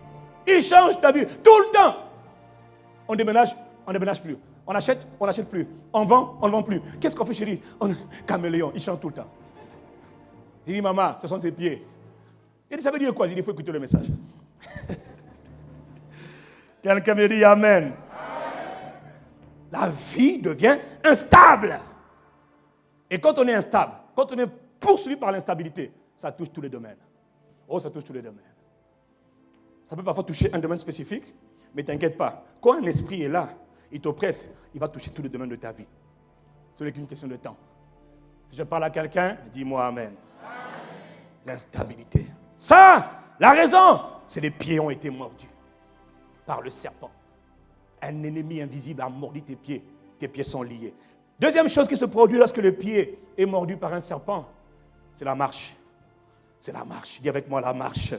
Il change, t'as vu, tout le temps. On déménage plus. On n'achète plus. On vend, on ne vend plus. Qu'est-ce qu'on fait, chérie? Caméléon, il change tout le temps. Il dit, maman, ce sont ses pieds. Il dit, ça veut dire quoi? Il dit, il faut écouter le message. Quelqu'un me dit amen. La vie devient instable. Et quand on est instable, quand on est poursuivi par l'instabilité, ça touche tous les domaines. Oh, ça touche tous les domaines. Ça peut parfois toucher un domaine spécifique, mais t'inquiète pas. Quand un esprit est là, il t'oppresse, il va toucher tous les domaines de ta vie. Ce n'est qu'une question de temps. Si je parle à quelqu'un, dis-moi amen. L'instabilité. Ça, la raison, c'est les pieds ont été mordus par le serpent. Un ennemi invisible a mordu tes pieds sont liés. Deuxième chose qui se produit lorsque le pied est mordu par un serpent, c'est la marche. C'est la marche. Dis avec moi la marche.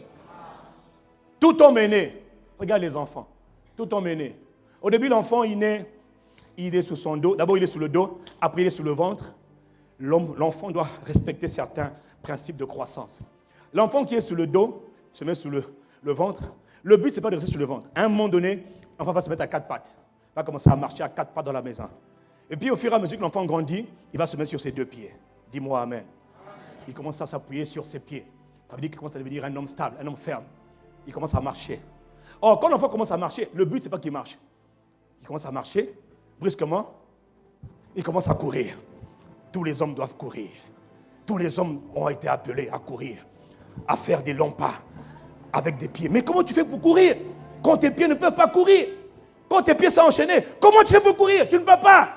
Tout homme est né. Regarde les enfants. Tout homme est né. Au début, l'enfant, il est sous son dos. D'abord, il est sous le dos. Après, il est sous le ventre. L'enfant doit respecter certains principes de croissance. L'enfant qui est sur le dos, se met sur le ventre. Le but, ce n'est pas de rester sur le ventre. À un moment donné, l'enfant va se mettre à 4 pattes. Il va commencer à marcher à 4 pattes dans la maison. Et puis, au fur et à mesure que l'enfant grandit, il va se mettre sur ses 2 pieds. Dis-moi Amen. Il commence à s'appuyer sur ses pieds. Ça veut dire qu'il commence à devenir un homme stable, un homme ferme. Il commence à marcher. Or, quand l'enfant commence à marcher, le but, ce n'est pas qu'il marche. Il commence à marcher, brusquement, il commence à courir. Tous les hommes doivent courir. Tous les hommes ont été appelés à courir, à faire des longs pas avec des pieds. Mais comment tu fais pour courir quand tes pieds ne peuvent pas courir? Quand tes pieds sont enchaînés, comment tu fais pour courir? Tu ne peux pas.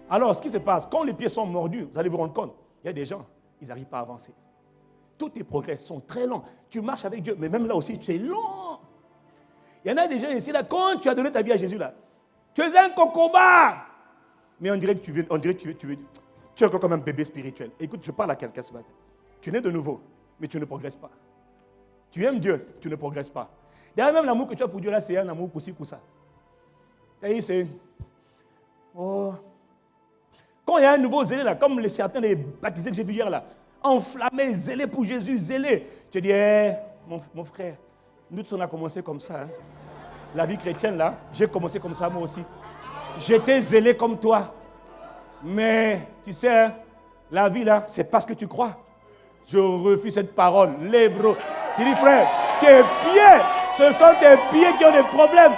Alors, ce qui se passe, quand les pieds sont mordus, vous allez vous rendre compte, il y a des gens, ils n'arrivent pas à avancer. Tous tes progrès sont très lents. Tu marches avec Dieu, mais même là aussi, tu es lent. Il y en a des gens ici, là, quand tu as donné ta vie à Jésus, là, tu es un cocoba. Mais on dirait que tu es encore comme un bébé spirituel. Écoute, je parle à quelqu'un ce matin. Tu nais de nouveau, mais tu ne progresses pas. Tu aimes Dieu, tu ne progresses pas. D'ailleurs, même l'amour que tu as pour Dieu, là, c'est un amour coussi-coussa. C'est... Oh. Quand il y a un nouveau zélé, là, comme certains des baptisés que j'ai vus hier, là, enflammés, zélés pour Jésus, zélés. Tu dis, mon frère, nous tous on a commencé comme ça. Hein. La vie chrétienne, là, j'ai commencé comme ça moi aussi. J'étais zélé comme toi. Mais, tu sais, hein, la vie, là, c'est parce que tu crois. Je refuse cette parole. Les bros. Tu dis, frère, tes pieds, ce sont tes pieds qui ont des problèmes.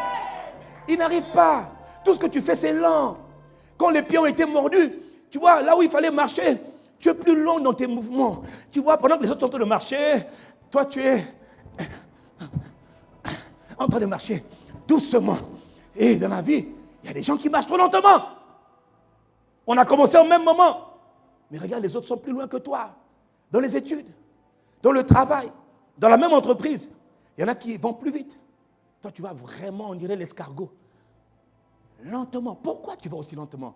Ils n'arrivent pas. Tout ce que tu fais, c'est lent. Quand les pieds ont été mordus, tu vois, là où il fallait marcher, tu es plus lent dans tes mouvements. Tu vois, pendant que les autres sont en train de marcher, toi, tu es en train de marcher doucement. Et dans la vie, il y a des gens qui marchent trop lentement. On a commencé au même moment. Mais regarde, les autres sont plus loin que toi. Dans les études, dans le travail, dans la même entreprise. Il y en a qui vont plus vite. Toi, tu vas vraiment, on dirait l'escargot. Lentement. Pourquoi tu vas aussi lentement?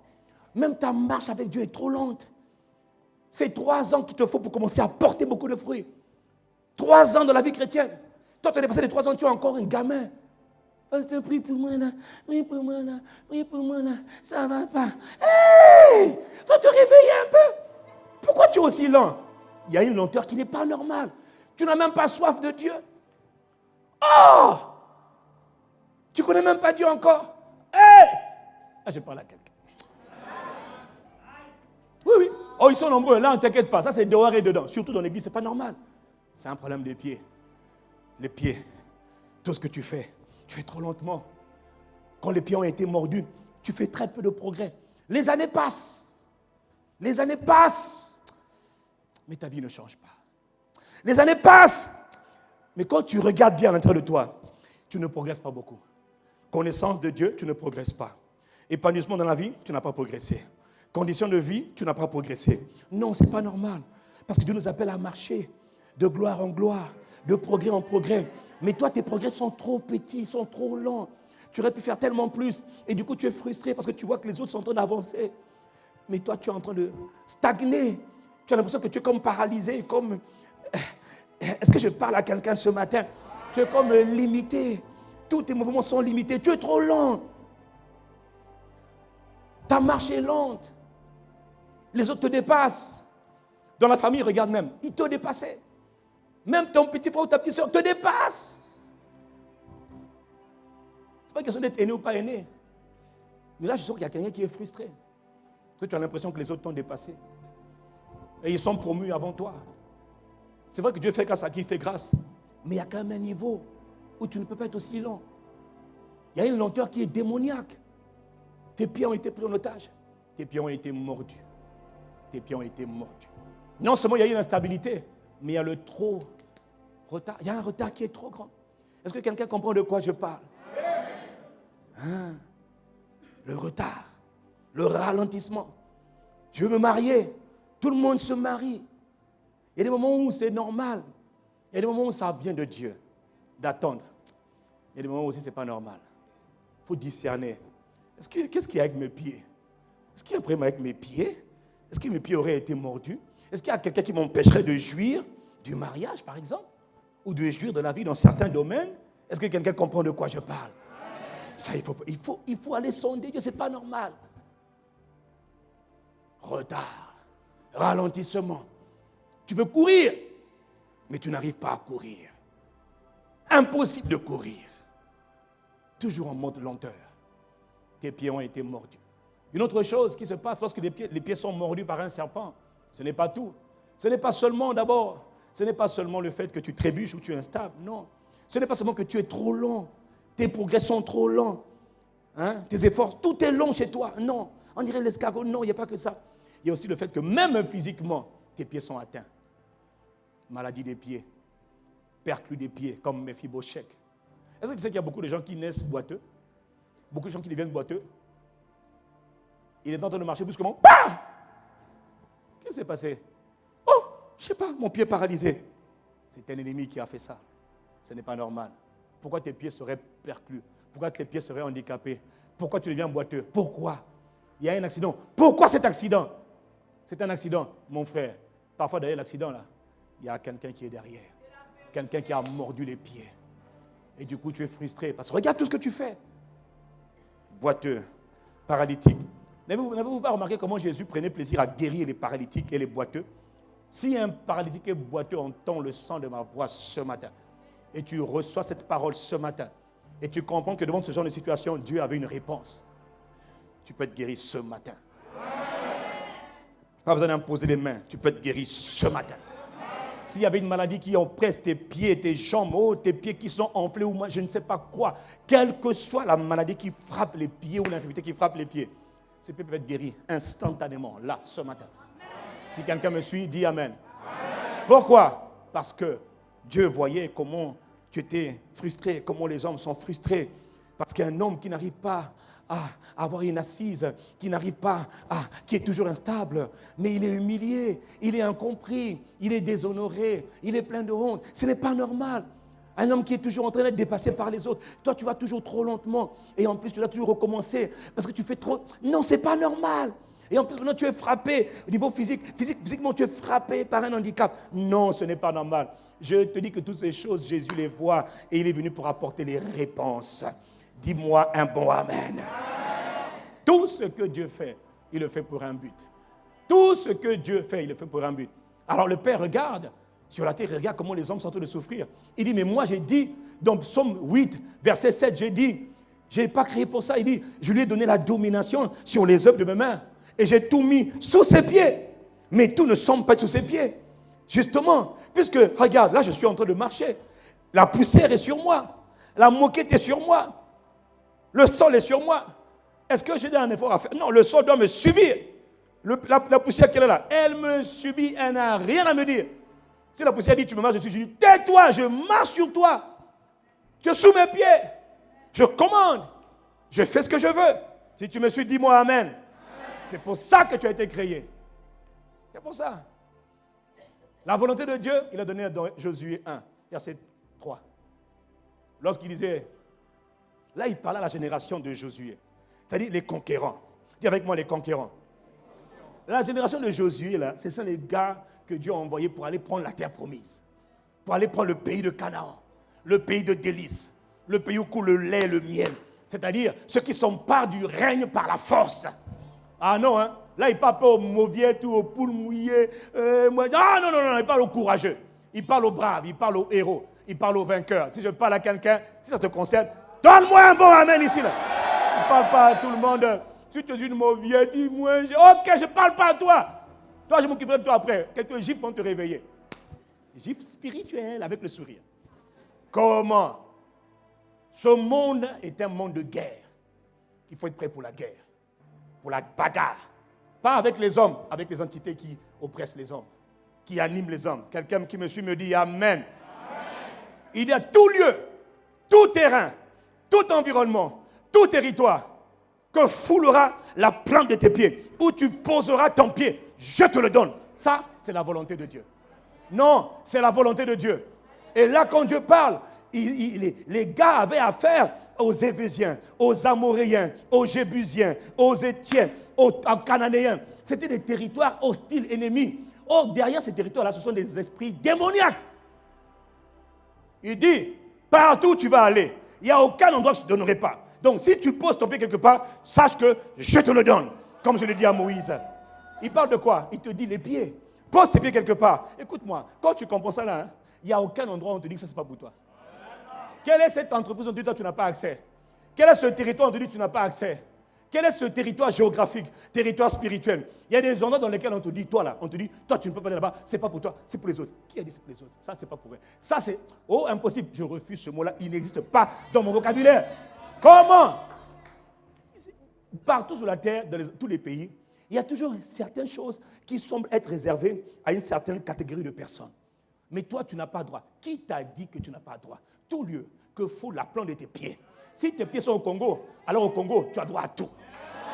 Même ta marche avec Dieu est trop lente. C'est 3 ans qu'il te faut pour commencer à porter beaucoup de fruits. 3 ans dans la vie chrétienne. Toi, tu as dépassé les 3 ans, tu es encore un gamin. Pasteur, prie pour moi là, prie pour moi là, prie pour moi là, ça va pas. Hey! Faut te réveiller un peu. Pourquoi tu es aussi lent? Il y a une lenteur qui n'est pas normale. Tu n'as même pas soif de Dieu. Oh! Tu ne connais même pas Dieu encore. Hey! Ah, je parle à quelqu'un. Oui, oui. Oh, ils sont nombreux. Là, ne t'inquiète pas. Ça, c'est dehors et dedans. Surtout dans l'église, ce n'est pas normal. C'est un problème des pieds. Les pieds. Tout ce que tu fais trop lentement. Quand les pieds ont été mordus, tu fais très peu de progrès. Les années passent. Les années passent. Mais ta vie ne change pas. Les années passent. Mais quand tu regardes bien à l'intérieur de toi, tu ne progresses pas beaucoup. Connaissance de Dieu, tu ne progresses pas. Épanouissement dans la vie, tu n'as pas progressé. Conditions de vie, tu n'as pas progressé. Non, ce n'est pas normal. Parce que Dieu nous appelle à marcher de gloire en gloire, de progrès en progrès. Mais toi, tes progrès sont trop petits, sont trop lents. Tu aurais pu faire tellement plus. Et du coup, tu es frustré parce que tu vois que les autres sont en train d'avancer. Mais toi, tu es en train de stagner. Tu as l'impression que tu es comme paralysé, comme... Est-ce que je parle à quelqu'un ce matin? Tu es comme limité. Tous tes mouvements sont limités. Tu es trop lent. Ta marche est lente. Les autres te dépassent. Dans la famille, regarde même. Ils te dépassaient. Même ton petit frère ou ta petite soeur te dépasse. Ce n'est pas question d'être aîné ou pas aîné. Mais là, je sens qu'il y a quelqu'un qui est frustré. Parce que tu as l'impression que les autres t'ont dépassé. Et ils sont promus avant toi. C'est vrai que Dieu fait grâce à qui il fait grâce. Mais il y a quand même un niveau où tu ne peux pas être aussi lent. Il y a une lenteur qui est démoniaque. Tes pieds ont été pris en otage. Tes pieds ont été mordus. Tes pieds ont été mordus. Non seulement il y a une instabilité, mais il y a le trop retard. Il y a un retard qui est trop grand. Est-ce que quelqu'un comprend de quoi je parle? Hein? Le retard, le ralentissement. Je veux me marier. Tout le monde se marie. Il y a des moments où c'est normal. Il y a des moments où ça vient de Dieu, d'attendre. Il y a des moments où aussi ce n'est pas normal. Il faut discerner. Qu'est-ce qu'il y a avec mes pieds? Est-ce qu'il y a un problème avec mes pieds? Est-ce que mes pieds auraient été mordus? Est-ce qu'il y a quelqu'un qui m'empêcherait de jouir du mariage, par exemple? Ou de jouir de la vie dans certains domaines? Est-ce que quelqu'un comprend de quoi je parle? Ça, il faut aller sonder Dieu, ce n'est pas normal. Retard, ralentissement. Tu veux courir, mais tu n'arrives pas à courir. Impossible de courir. Toujours en mode lenteur. Tes pieds ont été mordus. Une autre chose qui se passe lorsque les pieds sont mordus par un serpent, ce n'est pas tout. Ce n'est pas seulement d'abord, ce n'est pas seulement le fait que tu trébuches ou tu es instable, non. Ce n'est pas seulement que tu es trop lent, tes progrès sont trop lents, hein? Tes efforts, tout est long chez toi, non. On dirait l'escargot, non, il n'y a pas que ça. Il y a aussi le fait que même physiquement, tes pieds sont atteints. Maladie des pieds, perclus des pieds, comme Mephibosheth. Est-ce que tu sais qu'il y a beaucoup de gens qui naissent boiteux? Beaucoup de gens qui deviennent boiteux? Il est en train de marcher brusquement. Bam! Qu'est-ce qui s'est passé? Oh, je ne sais pas, mon pied paralysé. C'est un ennemi qui a fait ça. Ce n'est pas normal. Pourquoi tes pieds seraient perclus? Pourquoi tes pieds seraient handicapés? Pourquoi tu deviens boiteux? Pourquoi? Il y a un accident. Pourquoi cet accident? C'est un accident, mon frère. Parfois, derrière l'accident, là, il y a quelqu'un qui est derrière. Quelqu'un qui a mordu les pieds. Et du coup, tu es frustré. Parce que regarde tout ce que tu fais. Boiteux, paralytique. N'avez-vous pas remarqué comment Jésus prenait plaisir à guérir les paralytiques et les boiteux? Si un paralytique et boiteux entend le sang de ma voix ce matin, et tu reçois cette parole ce matin, et tu comprends que devant ce genre de situation, Dieu avait une réponse, tu peux être guéri ce matin. Pas besoin d'imposer les mains, tu peux être guéri ce matin. S'il y avait une maladie qui oppresse tes pieds, tes jambes, oh, tes pieds qui sont enflés ou moi, je ne sais pas quoi, quelle que soit la maladie qui frappe les pieds ou l'infirmité qui frappe les pieds, ces pieds peuvent être guéris instantanément, là, ce matin. Si quelqu'un me suit, dis Amen. Pourquoi? Parce que Dieu voyait comment tu étais frustré, comment les hommes sont frustrés. Parce qu'un homme qui n'arrive pas à avoir une assise, qui n'arrive pas qui est toujours instable, mais il est humilié, il est incompris, il est déshonoré, il est plein de honte. Ce n'est pas normal. Un homme qui est toujours en train d'être dépassé par les autres. Toi, tu vas toujours trop lentement. Et en plus, tu dois toujours recommencer parce que tu fais trop. Non, ce n'est pas normal. Et en plus, maintenant, tu es frappé au niveau physique. Physiquement, tu es frappé par un handicap. Non, ce n'est pas normal. Je te dis que toutes ces choses, Jésus les voit et il est venu pour apporter les réponses. Dis-moi un bon Amen. Tout ce que Dieu fait, il le fait pour un but. Tout ce que Dieu fait, il le fait pour un but. Alors le Père regarde sur la terre, il regarde comment les hommes sont en train de souffrir. Il dit, mais moi j'ai dit, dans Psaume 8, verset 7, j'ai dit, je n'ai pas créé pour ça. Il dit, je lui ai donné la domination sur les œuvres de mes mains. Et j'ai tout mis sous ses pieds. Mais tout ne semble pas être sous ses pieds. Justement, puisque, regarde, là je suis en train de marcher. La poussière est sur moi. La moquette est sur moi. Le sol est sur moi. Est-ce que j'ai un effort à faire? Non, le sol doit me subir. La poussière qu'elle est là, elle me subit, elle n'a rien à me dire. Si la poussière dit tu me marches dessus, je dis tais-toi, je marche sur toi. Tu es sous mes pieds. Je commande. Je fais ce que je veux. Si tu me suis, dis-moi Amen. Amen. C'est pour ça que tu as été créé. C'est pour ça. La volonté de Dieu, il a donné dans Josué 1, verset 3. Lorsqu'il disait, là il parlait à la génération de Josué. C'est-à-dire les conquérants. Dis avec moi les conquérants. La génération de Josué, là, ce sont les gars que Dieu a envoyés pour aller prendre la terre promise. Pour aller prendre le pays de Canaan. Le pays de délices. Le pays où coule le lait et le miel. C'est-à-dire ceux qui s'emparent du règne par la force. Ah non, hein. Là, il ne parle pas aux mauviettes ou aux poules mouillées. Non, il parle aux courageux. Il parle aux braves, il parle aux héros. Il parle aux vainqueurs. Si je parle à quelqu'un, si ça te concerne, donne-moi un bon amen ici, là. Il ne parle pas à tout le monde. Si tu es une mauviette, dis-moi. Ok, je ne parle pas à toi. Toi, je m'occuperai de toi après. Quelques gifles vont te réveiller. Gifles spirituelles avec le sourire. Comment? Ce monde est un monde de guerre. Il faut être prêt pour la guerre. Pour la bagarre. Pas avec les hommes, avec les entités qui oppressent les hommes, qui animent les hommes. Quelqu'un qui me suit me dit Amen. Amen. Il y a tout lieu, tout terrain, tout environnement, tout territoire que foulera la plante de tes pieds, où tu poseras ton pied. Je te le donne. Ça, c'est la volonté de Dieu. Non, c'est la volonté de Dieu. Et là, quand Dieu parle, les gars avaient affaire aux Éphésiens, aux Amoréens, aux Jébusiens, aux Étiens, aux Cananéens. C'était des territoires hostiles, ennemis. Or, derrière ces territoires-là, ce sont des esprits démoniaques. Il dit, partout où tu vas aller, il n'y a aucun endroit que je ne te donnerai pas. Donc, si tu poses ton pied quelque part, sache que je te le donne. Comme je l'ai dit à Moïse. Il parle de quoi? Il te dit les pieds. Pose tes pieds quelque part. Écoute-moi, quand tu comprends ça là, hein, Il n'y a aucun endroit où on te dit que ça, ce n'est pas pour toi. Quelle est cette entreprise où on te dit, toi, tu n'as pas accès? Quel est ce territoire où on te dit, tu n'as pas accès? Quel est ce territoire géographique, territoire spirituel? Il y a des endroits dans lesquels on te dit, toi là, on te dit, toi tu ne peux pas aller là-bas, c'est pas pour toi, c'est pour les autres. Qui a dit c'est pour les autres? Ça, c'est pas pour eux. Ça, c'est, oh, impossible. Je refuse ce mot-là, il n'existe pas dans mon vocabulaire. Comment? Partout sur la terre, dans tous les pays, il y a toujours certaines choses qui semblent être réservées à une certaine catégorie de personnes. Mais toi, tu n'as pas droit. Qui t'a dit que tu n'as pas droit? Tout lieu que foule la plante de tes pieds. Si tes pieds sont au Congo, alors au Congo, tu as droit à tout.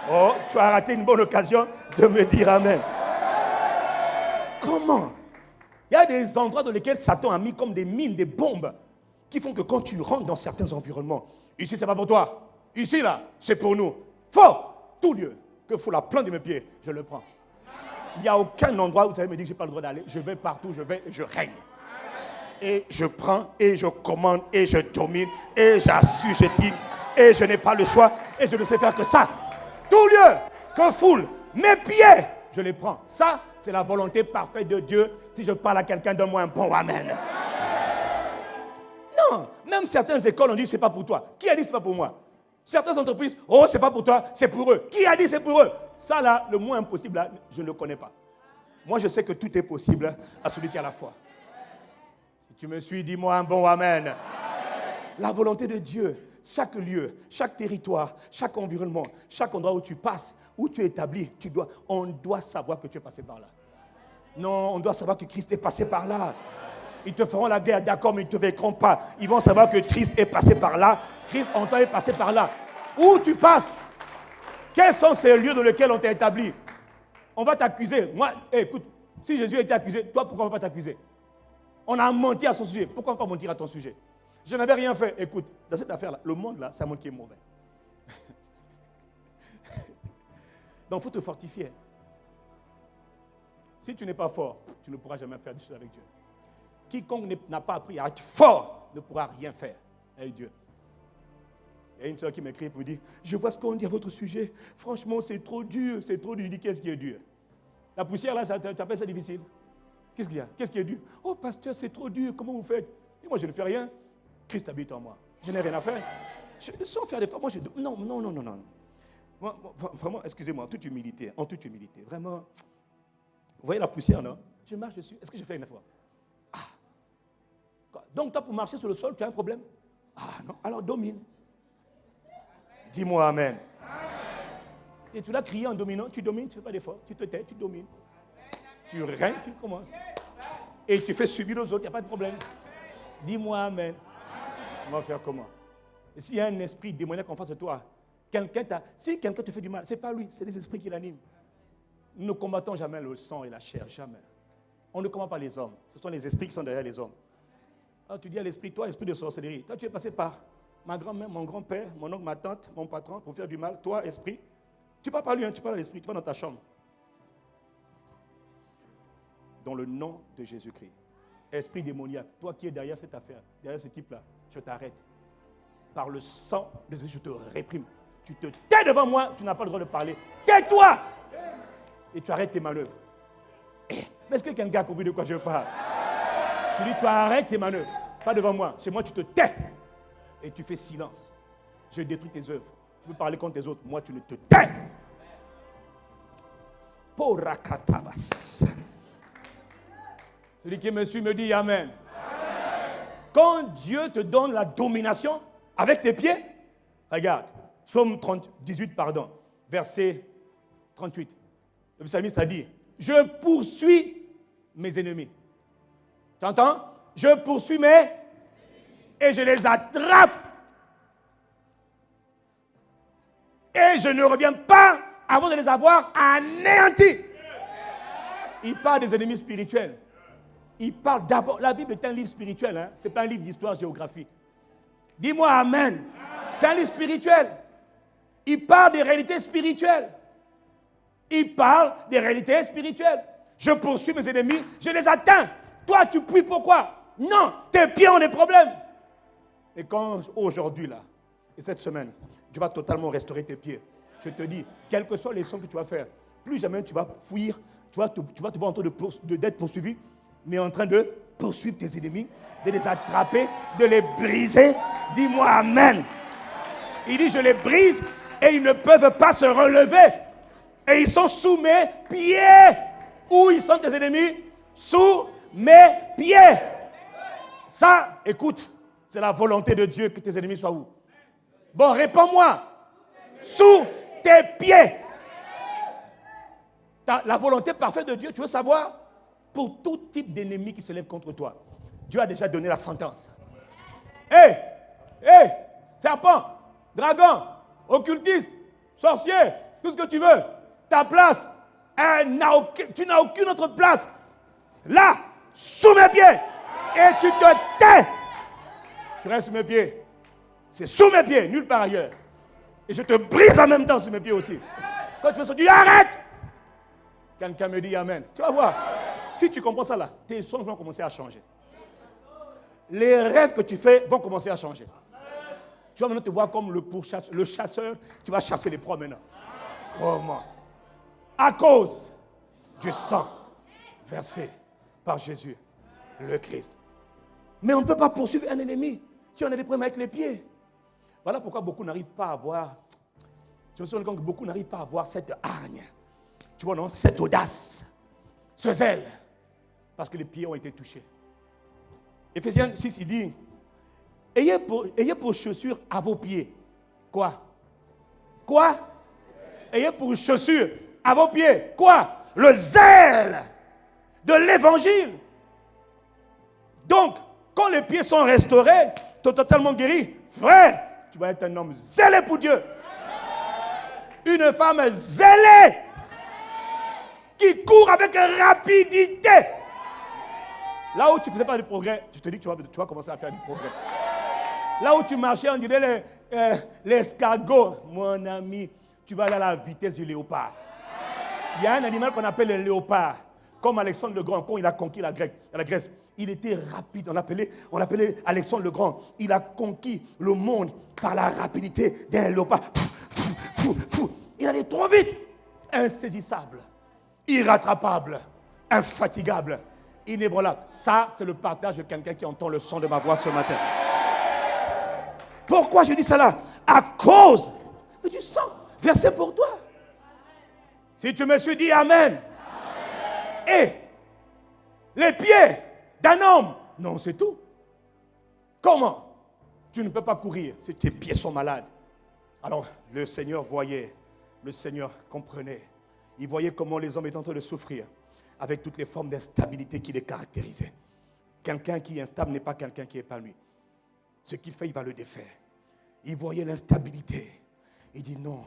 Oh, tu as raté une bonne occasion de me dire amen. Comment? Il y a des endroits dans lesquels Satan a mis comme des mines, des bombes, qui font que quand tu rentres dans certains environnements, ici, ce n'est pas pour toi. Ici, là, c'est pour nous. Faux! Tout lieu que foule la plante de mes pieds, je le prends. Il n'y a aucun endroit où tu allez me dire que je n'ai pas le droit d'aller. Je vais partout, je vais et je règne. Et je prends, et je commande, et je domine, et j'assujettis, et je n'ai pas le choix, et je ne sais faire que ça. Tout lieu que foule mes pieds, je les prends. Ça, c'est la volonté parfaite de Dieu. Si je parle à quelqu'un, donne-moi un bon amen. Non, même certaines écoles ont dit c'est pas pour toi. Qui a dit c'est pas pour moi? Certaines entreprises, oh c'est pas pour toi, c'est pour eux. Qui a dit c'est pour eux? Ça là, le mot impossible là, je ne le connais pas. Moi je sais que tout est possible à celui qui a la foi. Si tu me suis, dis-moi un bon amen. La volonté de Dieu. Chaque lieu, chaque territoire, chaque environnement, chaque endroit où tu passes, où tu es établi, on doit savoir que tu es passé par là. Non, on doit savoir que Christ est passé par là. Ils te feront la guerre, d'accord, mais ils ne te vaincront pas. Ils vont savoir que Christ est passé par là. Christ en toi est passé par là. Où tu passes? Quels sont ces lieux dans lesquels on t'a établi? On va t'accuser. Moi, écoute, si Jésus a été accusé, toi, pourquoi on ne va pas t'accuser? On a menti à son sujet. Pourquoi on ne va pas mentir à ton sujet? Je n'avais rien fait. Écoute, dans cette affaire-là, le monde, là, c'est un monde qui est mauvais. Donc, il faut te fortifier. Si tu n'es pas fort, tu ne pourras jamais faire des choses avec Dieu. Quiconque n'a pas appris à être fort ne pourra rien faire avec Dieu. Il y a une soeur qui m'écrit pour me dire, je vois ce qu'on dit à votre sujet. Franchement, c'est trop dur, c'est trop dur. Je dis, qu'est-ce qui est dur? La poussière, là, tu appelles ça difficile? Qu'est-ce qu'il y a? Qu'est-ce qui est dur? Oh, pasteur, c'est trop dur, comment vous faites? Et moi, je ne fais rien. Christ habite en moi. Je n'ai rien à faire. Sans faire d'efforts, moi, non. Moi, vraiment, excusez-moi, en toute humilité, vraiment. Vous voyez la poussière, non? Je marche dessus. Est-ce que je fais un effort? Donc, toi, pour marcher sur le sol, tu as un problème? Ah non, alors domine. Dis-moi amen. Et tu l'as crié en dominant, tu domines, tu ne fais pas d'effort, tu te tais, tu domines. Tu règnes, tu commences. Et tu fais subir aux autres, il n'y a pas de problème. Dis-moi amen. On va faire comment? Et s'il y a un esprit démoniaque en face de toi, si quelqu'un te fait du mal, ce n'est pas lui, c'est les esprits qui l'animent. Nous ne combattons jamais le sang et la chair, jamais. On ne combat pas les hommes, ce sont les esprits qui sont derrière les hommes. Alors tu dis à l'esprit, toi, esprit de sorcellerie, toi tu es passé par ma grand-mère, mon grand-père, mon oncle, ma tante, mon patron, pour faire du mal. Toi, esprit, tu ne parles pas à lui, tu parles à l'esprit, tu vas dans ta chambre. Dans le nom de Jésus-Christ. Esprit démoniaque, toi qui es derrière cette affaire, derrière ce type-là, je t'arrête. Par le sang de Jésus, je te réprime. Tu te tais devant moi, tu n'as pas le droit de parler. Tais-toi! Et tu arrêtes tes manœuvres. Mais est-ce que quelqu'un a compris de quoi je parle? Tu dis, tu arrêtes tes manœuvres. Pas devant moi. Chez moi, tu te tais. Et tu fais silence. Je détruis tes œuvres. Tu peux parler contre tes autres. Moi, tu ne te tais. Porakatabas. Celui qui me suit me dit amen. Quand Dieu te donne la domination avec tes pieds, regarde, Psaume 18, verset 38. Le psalmiste a dit, je poursuis mes ennemis. Tu entends? Je poursuis et je les attrape. Et je ne reviens pas avant de les avoir anéantis. Il parle des ennemis spirituels. Il parle d'abord, la Bible est un livre spirituel, hein? Ce n'est pas un livre d'histoire, géographie. Dis-moi amen. C'est un livre spirituel. Il parle des réalités spirituelles. Il parle des réalités spirituelles. Je poursuis mes ennemis, je les atteins. Toi, tu pries pourquoi? Non, tes pieds ont des problèmes. Et quand aujourd'hui, là, et cette semaine, tu vas totalement restaurer tes pieds. Je te dis, quelles que soient les sons que tu vas faire, plus jamais tu vas fuir, tu vas te voir en train d'être poursuivi, mais en train de poursuivre tes ennemis, de les attraper, de les briser. Dis-moi amen. Il dit, je les brise et ils ne peuvent pas se relever. Et ils sont sous mes pieds. Où ils sont tes ennemis? Sous mes pieds. Ça, écoute, c'est la volonté de Dieu que tes ennemis soient où? Bon, réponds-moi. Sous tes pieds. La volonté parfaite de Dieu, tu veux savoir? Pour tout type d'ennemi qui se lève contre toi, Dieu a déjà donné la sentence. Hé, serpent, dragon, occultiste, sorcier, tout ce que tu veux, ta place, tu n'as aucune autre place. Là, sous mes pieds, et tu te tais. Tu restes sous mes pieds. C'est sous mes pieds, nulle part ailleurs. Et je te brise en même temps sous mes pieds aussi. Quand tu fais ça, tu dis arrête. Quelqu'un me dit amen. Tu vas voir. Si tu comprends ça là, tes songes vont commencer à changer. Les rêves que tu fais vont commencer à changer. Tu vas maintenant te voir comme le chasseur. Tu vas chasser les proies maintenant. Comment? À cause du sang versé par Jésus, le Christ. Mais on ne peut pas poursuivre un ennemi si on a des problèmes avec les pieds. Voilà pourquoi beaucoup n'arrivent pas à avoir. Je me suis rendu compte que beaucoup n'arrivent pas à avoir cette hargne. Tu vois, non? Cette audace, ce zèle. Parce que les pieds ont été touchés. Éphésiens 6, il dit, ayez pour chaussures à vos pieds. Quoi? Quoi? Ayez pour chaussures à vos pieds. Quoi? Le zèle de l'évangile. Donc, quand les pieds sont restaurés, totalement guéris, frère, tu vas être un homme zélé pour Dieu. Une femme zélée qui court avec rapidité. Là où tu ne faisais pas de progrès, je te dis que tu vas commencer à faire du progrès. Là où tu marchais, on dirait l'escargot. Mon ami, tu vas aller à la vitesse du léopard. Il y a un animal qu'on appelle le léopard. Comme Alexandre le Grand, quand il a conquis la Grèce, il était rapide. On l'appelait Alexandre le Grand. Il a conquis le monde par la rapidité d'un léopard. Il allait trop vite. Insaisissable, irrattrapable, infatigable, inébranlable. Ça, c'est le partage de quelqu'un qui entend le son de ma voix ce matin. Pourquoi je dis cela? À cause du sang versé pour toi. Si tu me suis dit amen. Et les pieds d'un homme, non, c'est tout. Comment? Tu ne peux pas courir si tes pieds sont malades. Alors, le Seigneur voyait, le Seigneur comprenait. Il voyait comment les hommes étaient en train de souffrir avec toutes les formes d'instabilité qui les caractérisaient. Quelqu'un qui est instable n'est pas quelqu'un qui est épanoui. Ce qu'il fait, il va le défaire. Il voyait l'instabilité. Il dit non,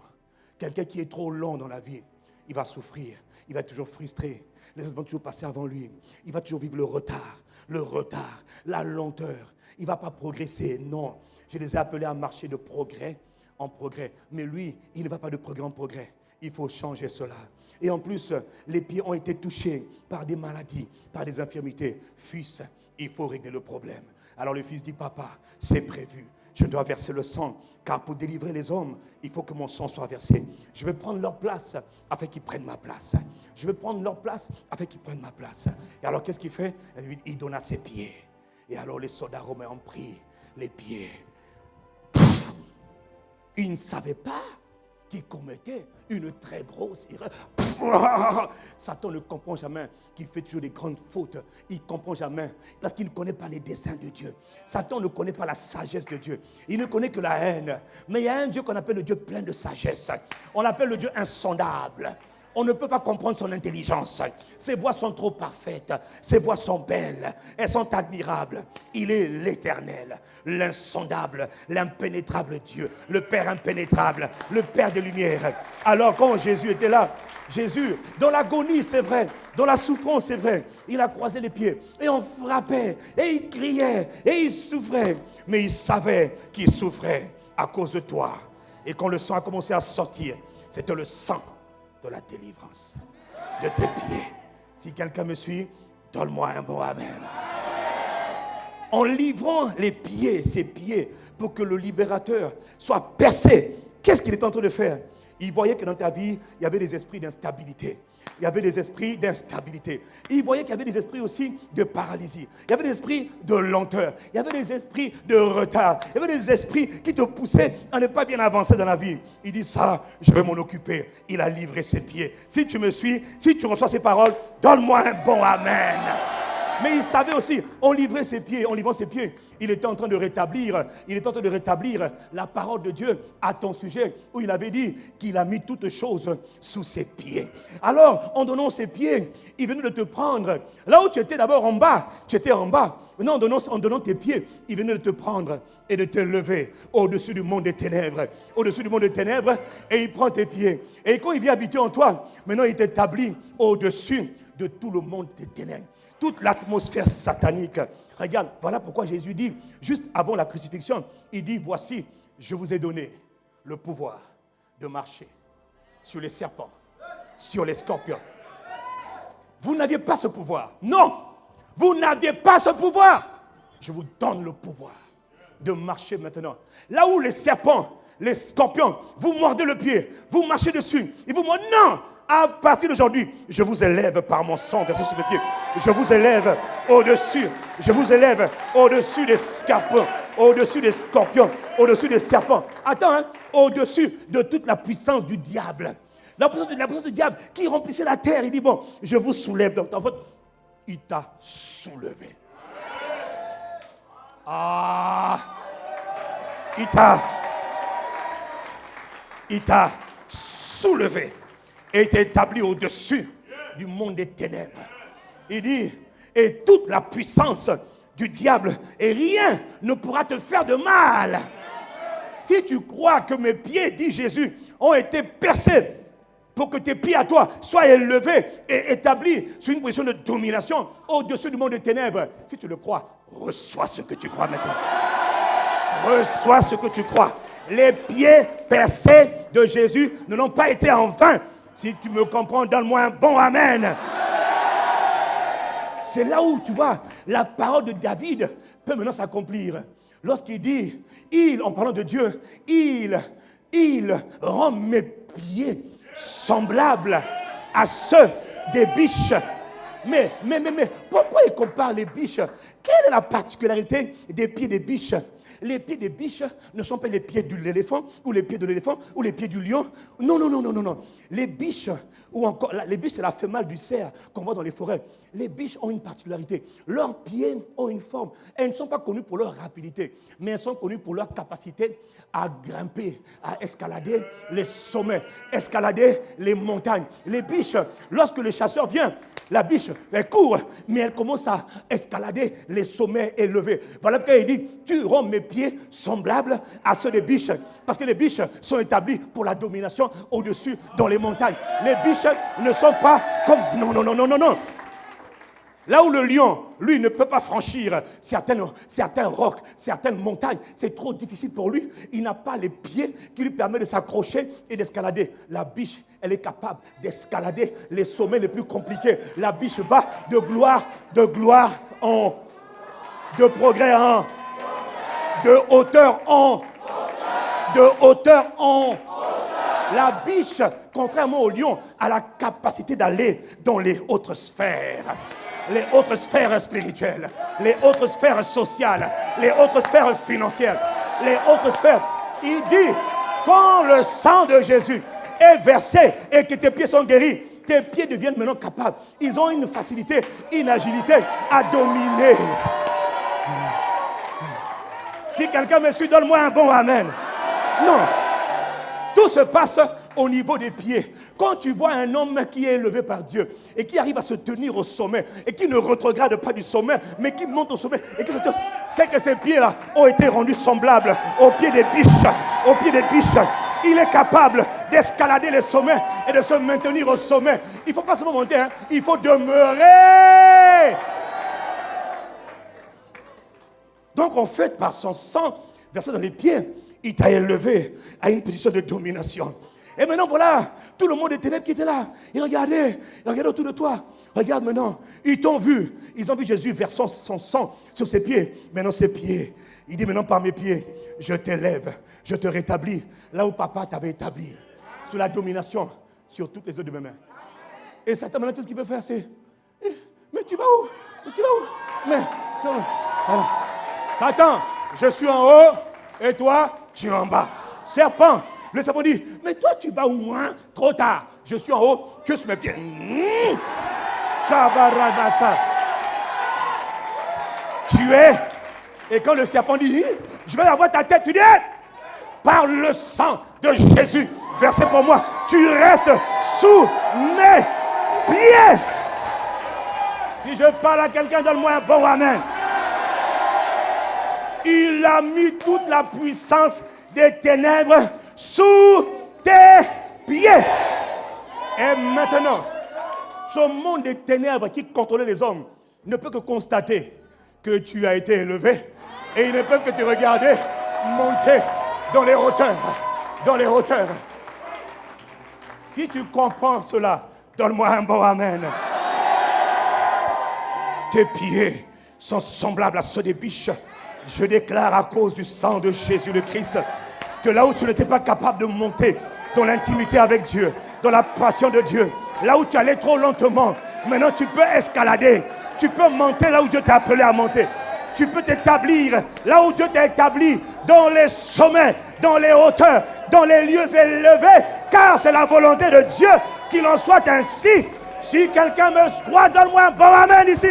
quelqu'un qui est trop lent dans la vie, il va souffrir, il va être toujours frustré. Les autres vont toujours passer avant lui. Il va toujours vivre le retard, la lenteur. Il ne va pas progresser. Non, je les ai appelés à marcher de progrès en progrès. Mais lui, il ne va pas de progrès en progrès. Il faut changer cela. Et en plus, les pieds ont été touchés par des maladies, par des infirmités. Fils, il faut régler le problème. Alors le fils dit, papa, c'est prévu. Je dois verser le sang, car pour délivrer les hommes, il faut que mon sang soit versé. Je vais prendre leur place afin qu'ils prennent ma place. Je vais prendre leur place afin qu'ils prennent ma place. Et alors qu'est-ce qu'il fait? Il donne à ses pieds. Et alors les soldats romains ont pris les pieds. Ils ne savaient pas qu'il commettait une très grosse erreur. Satan ne comprend jamais qu'il fait toujours des grandes fautes. Il ne comprend jamais parce qu'il ne connaît pas les desseins de Dieu. Satan ne connaît pas la sagesse de Dieu. Il ne connaît que la haine. Mais il y a un Dieu qu'on appelle le Dieu plein de sagesse. On l'appelle le Dieu insondable. On ne peut pas comprendre son intelligence. Ses voies sont trop parfaites. Ses voies sont belles. Elles sont admirables. Il est l'Éternel, l'insondable, l'impénétrable Dieu, le Père impénétrable, le Père de lumière. Alors quand Jésus était là, Jésus, dans l'agonie, c'est vrai, dans la souffrance, c'est vrai, il a croisé les pieds et on frappait et il criait et il souffrait. Mais il savait qu'il souffrait à cause de toi. Et quand le sang a commencé à sortir, c'était le sang de la délivrance de tes pieds. Si quelqu'un me suit, donne-moi un bon amen. En livrant les pieds, ses pieds, pour que le libérateur soit percé, qu'est-ce qu'il est en train de faire? Il voyait que dans ta vie, il y avait des esprits d'instabilité. Il y avait des esprits d'instabilité. Il voyait qu'il y avait des esprits aussi de paralysie. Il y avait des esprits de lenteur. Il y avait des esprits de retard. Il y avait des esprits qui te poussaient à ne pas bien avancer dans la vie. Il dit ça, je vais m'en occuper. Il a livré ses pieds. Si tu me suis, si tu reçois ces paroles, donne-moi un bon amen. Mais il savait aussi, en livrant ses pieds, il était en train de rétablir la parole de Dieu à ton sujet, où il avait dit qu'il a mis toutes choses sous ses pieds. Alors, en donnant ses pieds, il venait de te prendre. Là où tu étais d'abord en bas, tu étais en bas. Maintenant, en donnant tes pieds, il venait de te prendre et de te lever au-dessus du monde des ténèbres. Au-dessus du monde des ténèbres, et il prend tes pieds. Et quand il vient habiter en toi, maintenant il t'établit au-dessus de tout le monde des ténèbres. Toute l'atmosphère satanique. Regarde, voilà pourquoi Jésus dit, juste avant la crucifixion, il dit, voici, je vous ai donné le pouvoir de marcher sur les serpents, sur les scorpions. Vous n'aviez pas ce pouvoir. Non, vous n'aviez pas ce pouvoir. Je vous donne le pouvoir de marcher maintenant. Là où les serpents, les scorpions, vous mordez le pied, vous marchez dessus, ils vous mordent. Non! À partir d'aujourd'hui, je vous élève par mon sang versé sur mes pieds. Je vous élève au-dessus. Je vous élève au-dessus des scorpions, au-dessus des scorpions, au-dessus des serpents. Attends, hein, au-dessus de toute la puissance du diable. La puissance du diable qui remplissait la terre. Il dit, bon, je vous soulève. Donc, en fait, il t'a soulevé. Il t'a soulevé. Et est établi au-dessus du monde des ténèbres. Il dit, et toute la puissance du diable, et rien ne pourra te faire de mal. Si tu crois que mes pieds, dit Jésus, ont été percés pour que tes pieds à toi soient élevés et établis sur une position de domination au-dessus du monde des ténèbres, si tu le crois, reçois ce que tu crois maintenant. Reçois ce que tu crois. Les pieds percés de Jésus ne l'ont pas été en vain. Si tu me comprends, donne-moi un bon amen. C'est là où, tu vois, la parole de David peut maintenant s'accomplir. Lorsqu'il dit, en parlant de Dieu, il rend mes pieds semblables à ceux des biches. Mais, pourquoi il compare les biches? Quelle est la particularité des pieds des biches? Les pieds des biches ne sont pas les pieds de l'éléphant, ou les pieds de l'éléphant, ou les pieds du lion. Non. Les biches, ou encore, les biches, c'est la femelle du cerf qu'on voit dans les forêts. Les biches ont une particularité. Leurs pieds ont une forme. Elles ne sont pas connues pour leur rapidité, mais elles sont connues pour leur capacité à grimper, à escalader les sommets, escalader les montagnes. Les biches, lorsque le chasseur vient, la biche, elle court, mais elle commence à escalader les sommets élevés. Voilà pourquoi il dit, tu rends mes pieds semblables à ceux des biches. Parce que les biches sont établies pour la domination au-dessus dans les montagnes. Les biches ne sont pas comme... Non. Là où le lion, lui, ne peut pas franchir certains rocs, certaines montagnes, c'est trop difficile pour lui. Il n'a pas les pieds qui lui permettent de s'accrocher et d'escalader. La biche, elle est capable d'escalader les sommets les plus compliqués. La biche va de gloire en, de progrès en, de hauteur en, de hauteur en. La biche, contrairement au lion, a la capacité d'aller dans les hautes sphères. Les autres sphères spirituelles, les autres sphères sociales, les autres sphères financières, les autres sphères. Il dit, quand le sang de Jésus est versé et que tes pieds sont guéris, tes pieds deviennent maintenant capables. Ils ont une facilité, une agilité à dominer. Si quelqu'un me suit, donne-moi un bon amen. Non. Tout se passe au niveau des pieds. Quand tu vois un homme qui est élevé par Dieu et qui arrive à se tenir au sommet et qui ne rétrograde pas du sommet, mais qui monte au sommet et qui se tient, c'est que ces pieds-là ont été rendus semblables aux pieds des biches. Aux pieds des biches. Il est capable d'escalader les sommets et de se maintenir au sommet. Il ne faut pas seulement monter, hein, il faut demeurer. Donc en fait, par son sang versé dans les pieds, il t'a élevé à une position de domination. Et maintenant, voilà, tout le monde des ténèbres qui était là. Ils regardaient autour de toi. Regarde maintenant, ils t'ont vu. Ils ont vu Jésus versant son sang sur ses pieds. Maintenant, ses pieds. Il dit maintenant, par mes pieds, je t'élève, je te rétablis là où papa t'avait établi. sur la domination sur toutes les autres de mes mains. Et Satan, maintenant, tout ce qu'il peut faire, c'est mais tu vas où? Tu vas où? Mais, voilà. Satan, je suis en haut et toi, tu es en bas. Serpent, le serpent dit, mais toi, tu vas où? Hein? Trop tard. Je suis en haut, que sur mes pieds. Kabaradasa. Tu es. Et quand le serpent dit, je vais avoir ta tête, tu dis, par le sang de Jésus, versé pour moi, tu restes sous mes pieds. Si je parle à quelqu'un, donne-moi un bon amen. Il a mis toute la puissance des ténèbres sous tes pieds. Et maintenant, ce monde des ténèbres qui contrôlait les hommes ne peut que constater que tu as été élevé et ils ne peuvent que te regarder monter dans les hauteurs. Dans les hauteurs. Si tu comprends cela, donne-moi un bon amen. Tes pieds sont semblables à ceux des biches. Je déclare à cause du sang de Jésus le Christ que là où tu n'étais pas capable de monter dans l'intimité avec Dieu, dans la passion de Dieu, là où tu allais trop lentement, maintenant tu peux escalader. Tu peux monter là où Dieu t'a appelé à monter. Tu peux t'établir là où Dieu t'a établi, dans les sommets, dans les hauteurs, dans les lieux élevés, car c'est la volonté de Dieu qu'il en soit ainsi. Si quelqu'un me croit, donne-moi un bon amen ici.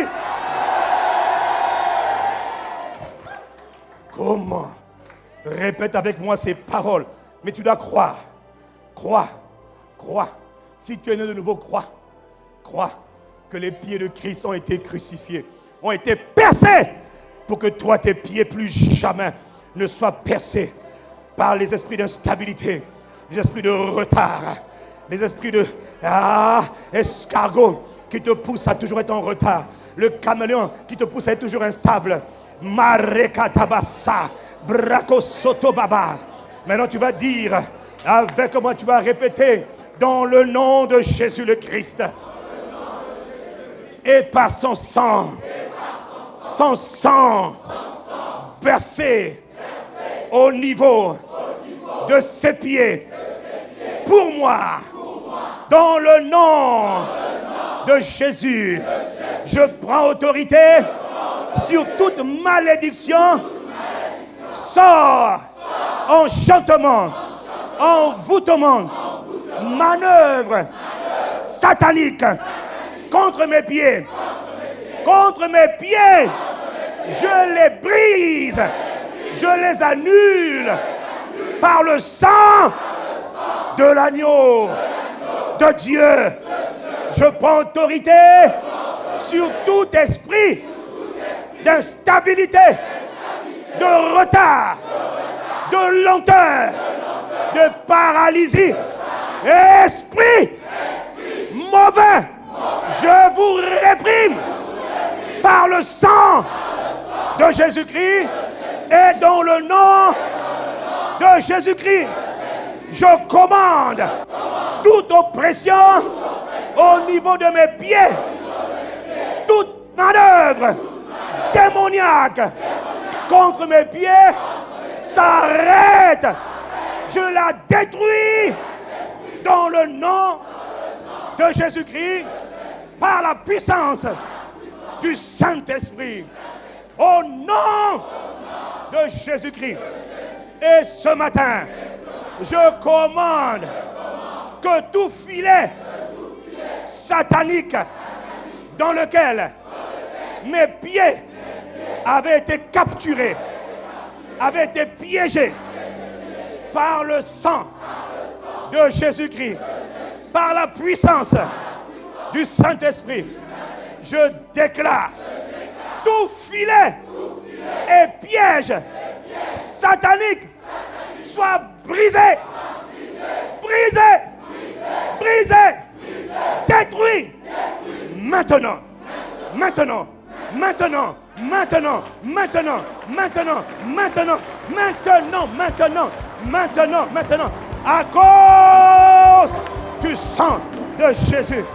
Comment? Répète avec moi ces paroles. Mais tu dois croire. Crois. Crois. Si tu es né de nouveau, crois. Crois que les pieds de Christ ont été crucifiés, ont été percés, pour que toi, tes pieds, plus jamais ne soient percés par les esprits d'instabilité, les esprits de retard, les esprits de escargot qui te poussent à toujours être en retard, le caméléon qui te pousse à être toujours instable. Marekatabasa, Brako Sotobaba. Maintenant, tu vas dire avec moi, tu vas répéter dans le nom de Jésus le Christ. Et par son sang, son sang versé au niveau de ses pieds, pour moi, dans le nom de Jésus, je prends autorité sur toute malédiction, sort, enchantement, envoûtement, manœuvre satanique contre mes pieds. Contre mes pieds, je les brise, je les annule par le sang de l'agneau de Dieu. Je prends autorité sur tout esprit d'instabilité, de retard, de lenteur, de paralysie. Esprit mauvais, je vous réprime par le sang de Jésus-Christ et dans le nom de Jésus-Christ. Je commande toute oppression au niveau de mes pieds, toute manœuvre démoniaque contre mes pieds s'arrête. Je la détruis dans le nom de Jésus-Christ par la puissance du Saint-Esprit. Au nom de Jésus-Christ. Et ce matin, je commande que tout filet satanique dans lequel mes pieds avaient été capturés, avaient été piégés par le sang de Jésus-Christ, par la puissance du Saint-Esprit, je déclare tout filet et piège satanique soit brisé, brisé, brisé, détruit. Maintenant, maintenant, maintenant, maintenant, maintenant, maintenant, maintenant, maintenant, maintenant, maintenant, maintenant, à cause du sang de Jésus.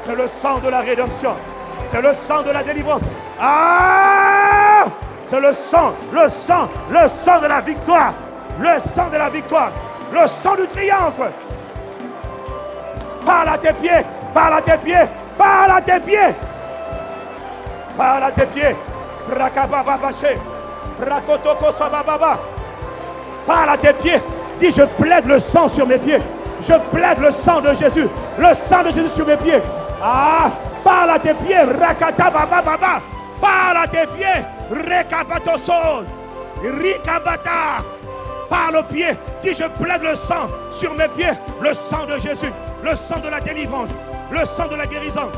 C'est le sang de la rédemption. C'est le sang de la délivrance. Ah! C'est le sang de la victoire. Le sang de la victoire. Le sang du triomphe. Parle à tes pieds. Parle à tes pieds. Parle à tes pieds. Parle à tes pieds. Rakabababaché. Rakotoko sabababa. Parle à tes pieds. Dis, je plaide le sang sur mes pieds. Je plaide le sang de Jésus. Le sang de Jésus sur mes pieds. Ah, parle à tes pieds. Rakata bababa. Parle à tes pieds. Rekapatosol. Rikabata. Parle aux pieds. Dis, je plaide le sang sur mes pieds. Le sang de Jésus. Le sang de la délivrance. Le sang de la guérison.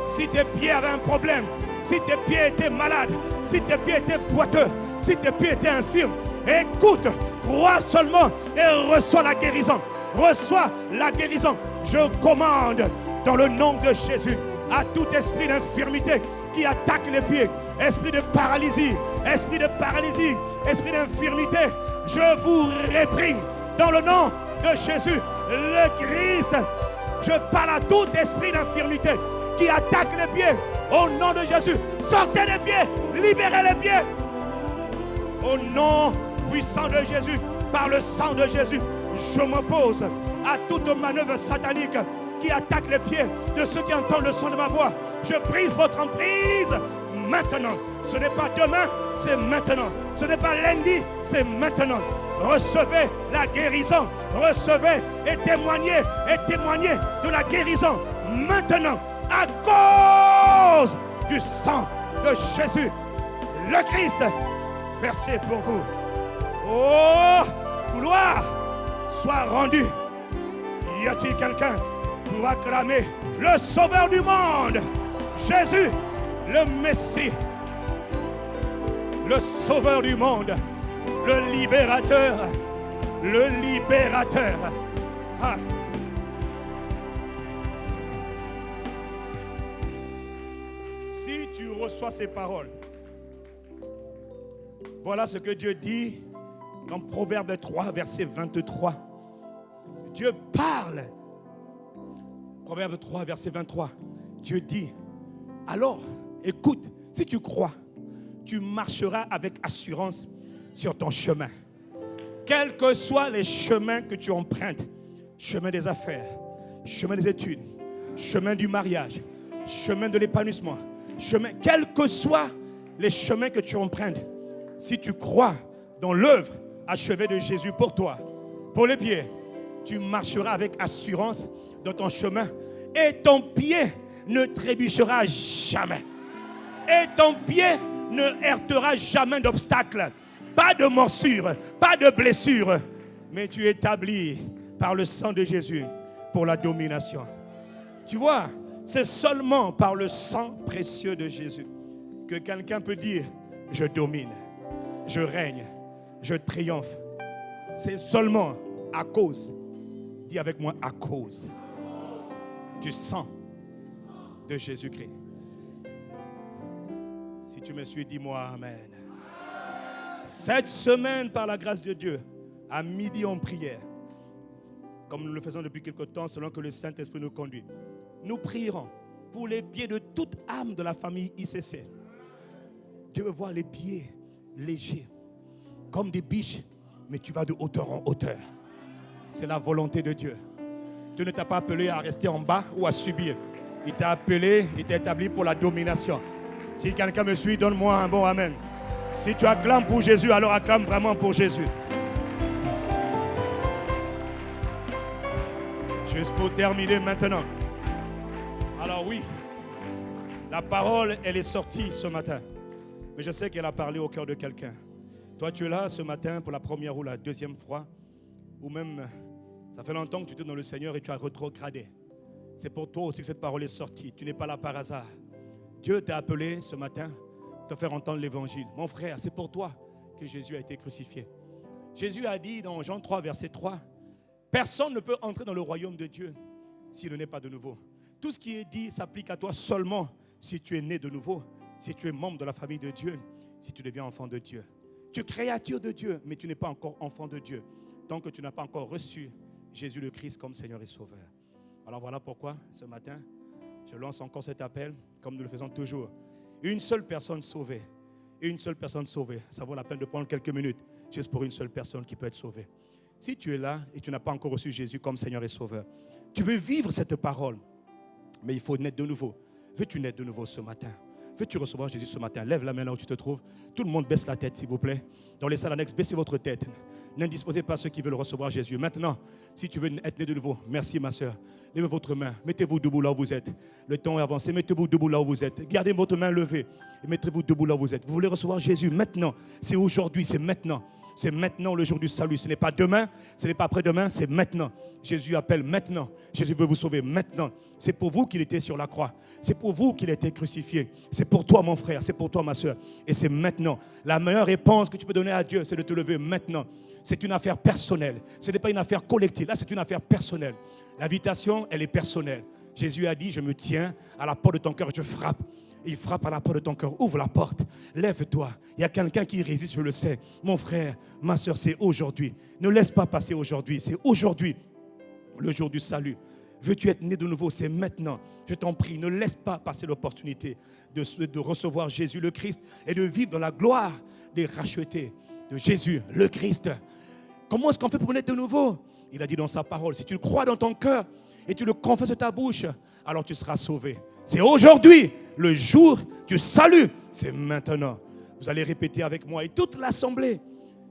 Si tes pieds avaient un problème, si tes pieds étaient malades, si tes pieds étaient boiteux, si tes pieds étaient infirmes, écoute, crois seulement et reçois la guérison. Reçois la guérison. Je commande dans le nom de Jésus à tout esprit d'infirmité qui attaque les pieds, esprit de paralysie, esprit d'infirmité, je vous réprime dans le nom de Jésus, le Christ. Je parle à tout esprit d'infirmité qui attaque les pieds au nom de Jésus. Sortez les pieds, libérez les pieds. Au nom puissant de Jésus, par le sang de Jésus, je m'oppose à toute manœuvre satanique qui attaque les pieds de ceux qui entendent le son de ma voix. Je brise votre emprise maintenant. Ce n'est pas demain, c'est maintenant. Ce n'est pas lundi, c'est maintenant. Recevez la guérison. Recevez et témoignez de la guérison maintenant à cause du sang de Jésus, le Christ, versé pour vous. Oh, gloire soit rendue. Y a-t-il quelqu'un pour acclamer le Sauveur du monde, Jésus, le Messie, le Sauveur du monde, le Libérateur, le Libérateur. Ah. Si tu reçois ces paroles, voilà ce que Dieu dit dans Proverbe 3, verset 23. Dieu parle. Proverbe 3, verset 23. Dieu dit, alors, écoute, si tu crois, tu marcheras avec assurance sur ton chemin. Quels que soient les chemins que tu empruntes, chemin des affaires, chemin des études, chemin du mariage, chemin de l'épanouissement, quels que soient les chemins que tu empruntes, si tu crois dans l'œuvre achevée de Jésus pour toi, pour les pieds, tu marcheras avec assurance dans ton chemin et ton pied ne trébuchera jamais. Et ton pied ne heurtera jamais d'obstacle. Pas de morsure, pas de blessure. Mais tu es établi par le sang de Jésus pour la domination. Tu vois, c'est seulement par le sang précieux de Jésus que quelqu'un peut dire, je domine, je règne, je triomphe. C'est seulement à cause, dis avec moi, à cause du sang de Jésus-Christ. Si tu me suis, dis-moi Amen. Cette semaine, par la grâce de Dieu, à midi en prière, comme nous le faisons depuis quelque temps, selon que le Saint-Esprit nous conduit, nous prierons pour les pieds de toute âme de la famille ICC. Dieu veut voir les pieds légers, comme des biches, mais tu vas de hauteur en hauteur. C'est la volonté de Dieu. Dieu ne t'a pas appelé à rester en bas ou à subir. Il t'a appelé, il t'a établi pour la domination. Si quelqu'un me suit, donne-moi un bon amen. Si tu acclames pour Jésus, alors acclame vraiment pour Jésus. Juste pour terminer maintenant. Alors oui, la parole, elle est sortie ce matin. Mais je sais qu'elle a parlé au cœur de quelqu'un. Toi, tu es là ce matin pour la première ou la deuxième fois. Ou même, ça fait longtemps que tu es dans le Seigneur et tu as rétrogradé. C'est pour toi aussi que cette parole est sortie. Tu n'es pas là par hasard. Dieu t'a appelé ce matin pour te faire entendre l'évangile. Mon frère, c'est pour toi que Jésus a été crucifié. Jésus a dit dans Jean 3, verset 3, personne ne peut entrer dans le royaume de Dieu s'il n'est pas de nouveau. Tout ce qui est dit s'applique à toi seulement si tu es né de nouveau, si tu es membre de la famille de Dieu, si tu deviens enfant de Dieu. Tu es créature de Dieu, mais tu n'es pas encore enfant de Dieu, tant que tu n'as pas encore reçu Jésus le Christ comme Seigneur et Sauveur. Alors voilà pourquoi, ce matin, je lance encore cet appel, comme nous le faisons toujours. Une seule personne sauvée. Une seule personne sauvée. Ça vaut la peine de prendre quelques minutes, juste pour une seule personne qui peut être sauvée. Si tu es là et tu n'as pas encore reçu Jésus comme Seigneur et Sauveur, Tu veux vivre cette parole, mais il faut naître de nouveau. Veux-tu naître de nouveau ce matin? Veux-tu recevoir Jésus ce matin? Lève la main là où tu te trouves. Tout le monde baisse la tête, s'il vous plaît. Dans les salles annexes, baissez votre tête. N'indisposez pas ceux qui veulent recevoir Jésus. Maintenant, si tu veux être né de nouveau, merci ma soeur. Levez votre main. Mettez-vous debout là où vous êtes. Le temps est avancé. Mettez-vous debout là où vous êtes. Gardez votre main levée et mettez-vous debout là où vous êtes. Vous voulez recevoir Jésus maintenant? C'est aujourd'hui, c'est maintenant. C'est maintenant le jour du salut. Ce n'est pas demain, ce n'est pas après-demain, c'est maintenant. Jésus appelle maintenant. Jésus veut vous sauver maintenant. C'est pour vous qu'il était sur la croix. C'est pour vous qu'il a été crucifié. C'est pour toi, mon frère. C'est pour toi, ma soeur. Et c'est maintenant. La meilleure réponse que tu peux donner à Dieu, c'est de te lever maintenant. C'est une affaire personnelle. Ce n'est pas une affaire collective. Là, c'est une affaire personnelle. L'invitation, elle est personnelle. Jésus a dit, je me tiens à la porte de ton cœur, je frappe. Il frappe à la porte de ton cœur. Ouvre la porte. Lève-toi. Il y a quelqu'un qui résiste, je le sais. Mon frère, ma soeur, c'est aujourd'hui. Ne laisse pas passer aujourd'hui. C'est aujourd'hui le jour du salut. Veux-tu être né de nouveau? C'est maintenant. Je t'en prie, ne laisse pas passer l'opportunité de recevoir Jésus le Christ et de vivre dans la gloire des rachetés de Jésus le Christ. Comment est-ce qu'on fait pour naître de nouveau? Il a dit dans sa parole, si tu le crois dans ton cœur et tu le confesses de ta bouche, alors tu seras sauvé. C'est aujourd'hui le jour du salut. C'est maintenant. Vous allez répéter avec moi et toute l'assemblée,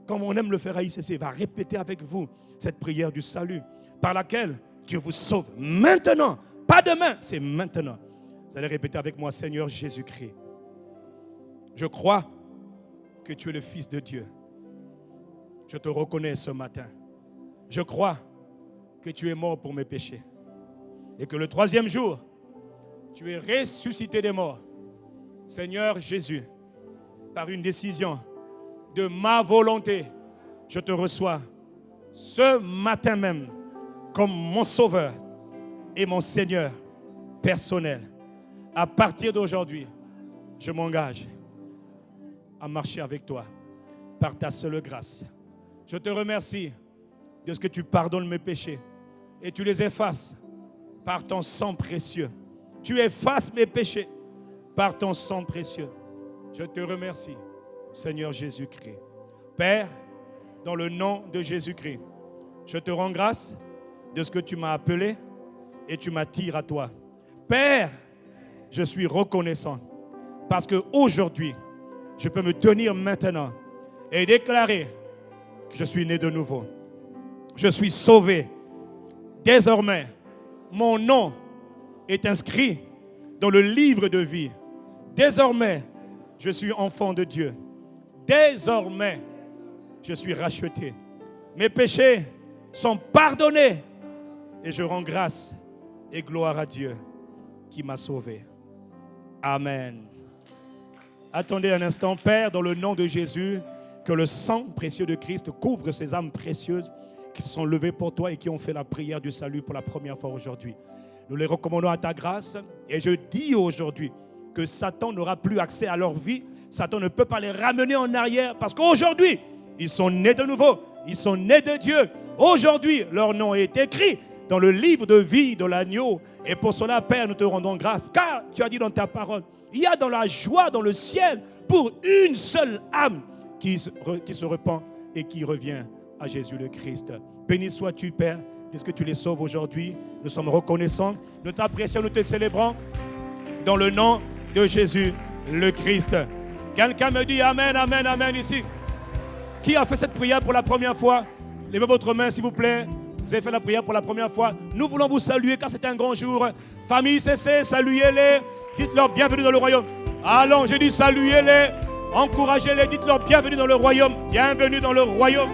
comme on aime le faire à ICC, va répéter avec vous cette prière du salut par laquelle Dieu vous sauve maintenant. Pas demain, c'est maintenant. Vous allez répéter avec moi, Seigneur Jésus-Christ, je crois que tu es le Fils de Dieu. Je te reconnais ce matin. Je crois que tu es mort pour mes péchés et que le troisième jour, tu es ressuscité des morts. Seigneur Jésus, par une décision de ma volonté, je te reçois ce matin même comme mon sauveur et mon Seigneur personnel. À partir d'aujourd'hui, je m'engage à marcher avec toi par ta seule grâce. Je te remercie de ce que tu pardonnes mes péchés et tu les effaces par ton sang précieux. Tu effaces mes péchés par ton sang précieux. Je te remercie, Seigneur Jésus-Christ. Père, dans le nom de Jésus-Christ, je te rends grâce de ce que tu m'as appelé et tu m'attires à toi. Père, je suis reconnaissant parce qu'aujourd'hui, je peux me tenir maintenant et déclarer que je suis né de nouveau. Je suis sauvé. Désormais, mon nom est inscrit dans le livre de vie. Désormais, je suis enfant de Dieu. Désormais, je suis racheté. Mes péchés sont pardonnés et je rends grâce et gloire à Dieu qui m'a sauvé. Amen. Attendez un instant, Père, dans le nom de Jésus, que le sang précieux de Christ couvre ces âmes précieuses qui se sont levées pour toi et qui ont fait la prière du salut pour la première fois aujourd'hui. Nous les recommandons à ta grâce et je dis aujourd'hui que Satan n'aura plus accès à leur vie. Satan ne peut pas les ramener en arrière parce qu'aujourd'hui, ils sont nés de nouveau. Ils sont nés de Dieu. Aujourd'hui, leur nom est écrit dans le livre de vie de l'agneau. Et pour cela, Père, nous te rendons grâce. Car tu as dit dans ta parole, il y a dans la joie dans le ciel pour une seule âme qui se repent et qui revient à Jésus le Christ. Béni sois-tu, Père, de ce que tu les sauves aujourd'hui. Nous sommes reconnaissants. Nous t'apprécions, nous te célébrons dans le nom de Jésus le Christ. Quelqu'un me dit Amen, Amen, Amen ici. Qui a fait cette prière pour la première fois? Levez votre main, s'il vous plaît. Vous avez fait la prière pour la première fois. Nous voulons vous saluer car c'est un grand jour. Famille CC, saluez-les. Dites-leur bienvenue dans le royaume. Allons, je dis saluez-les. Encouragez-les. Dites-leur bienvenue dans le royaume. Bienvenue dans le royaume.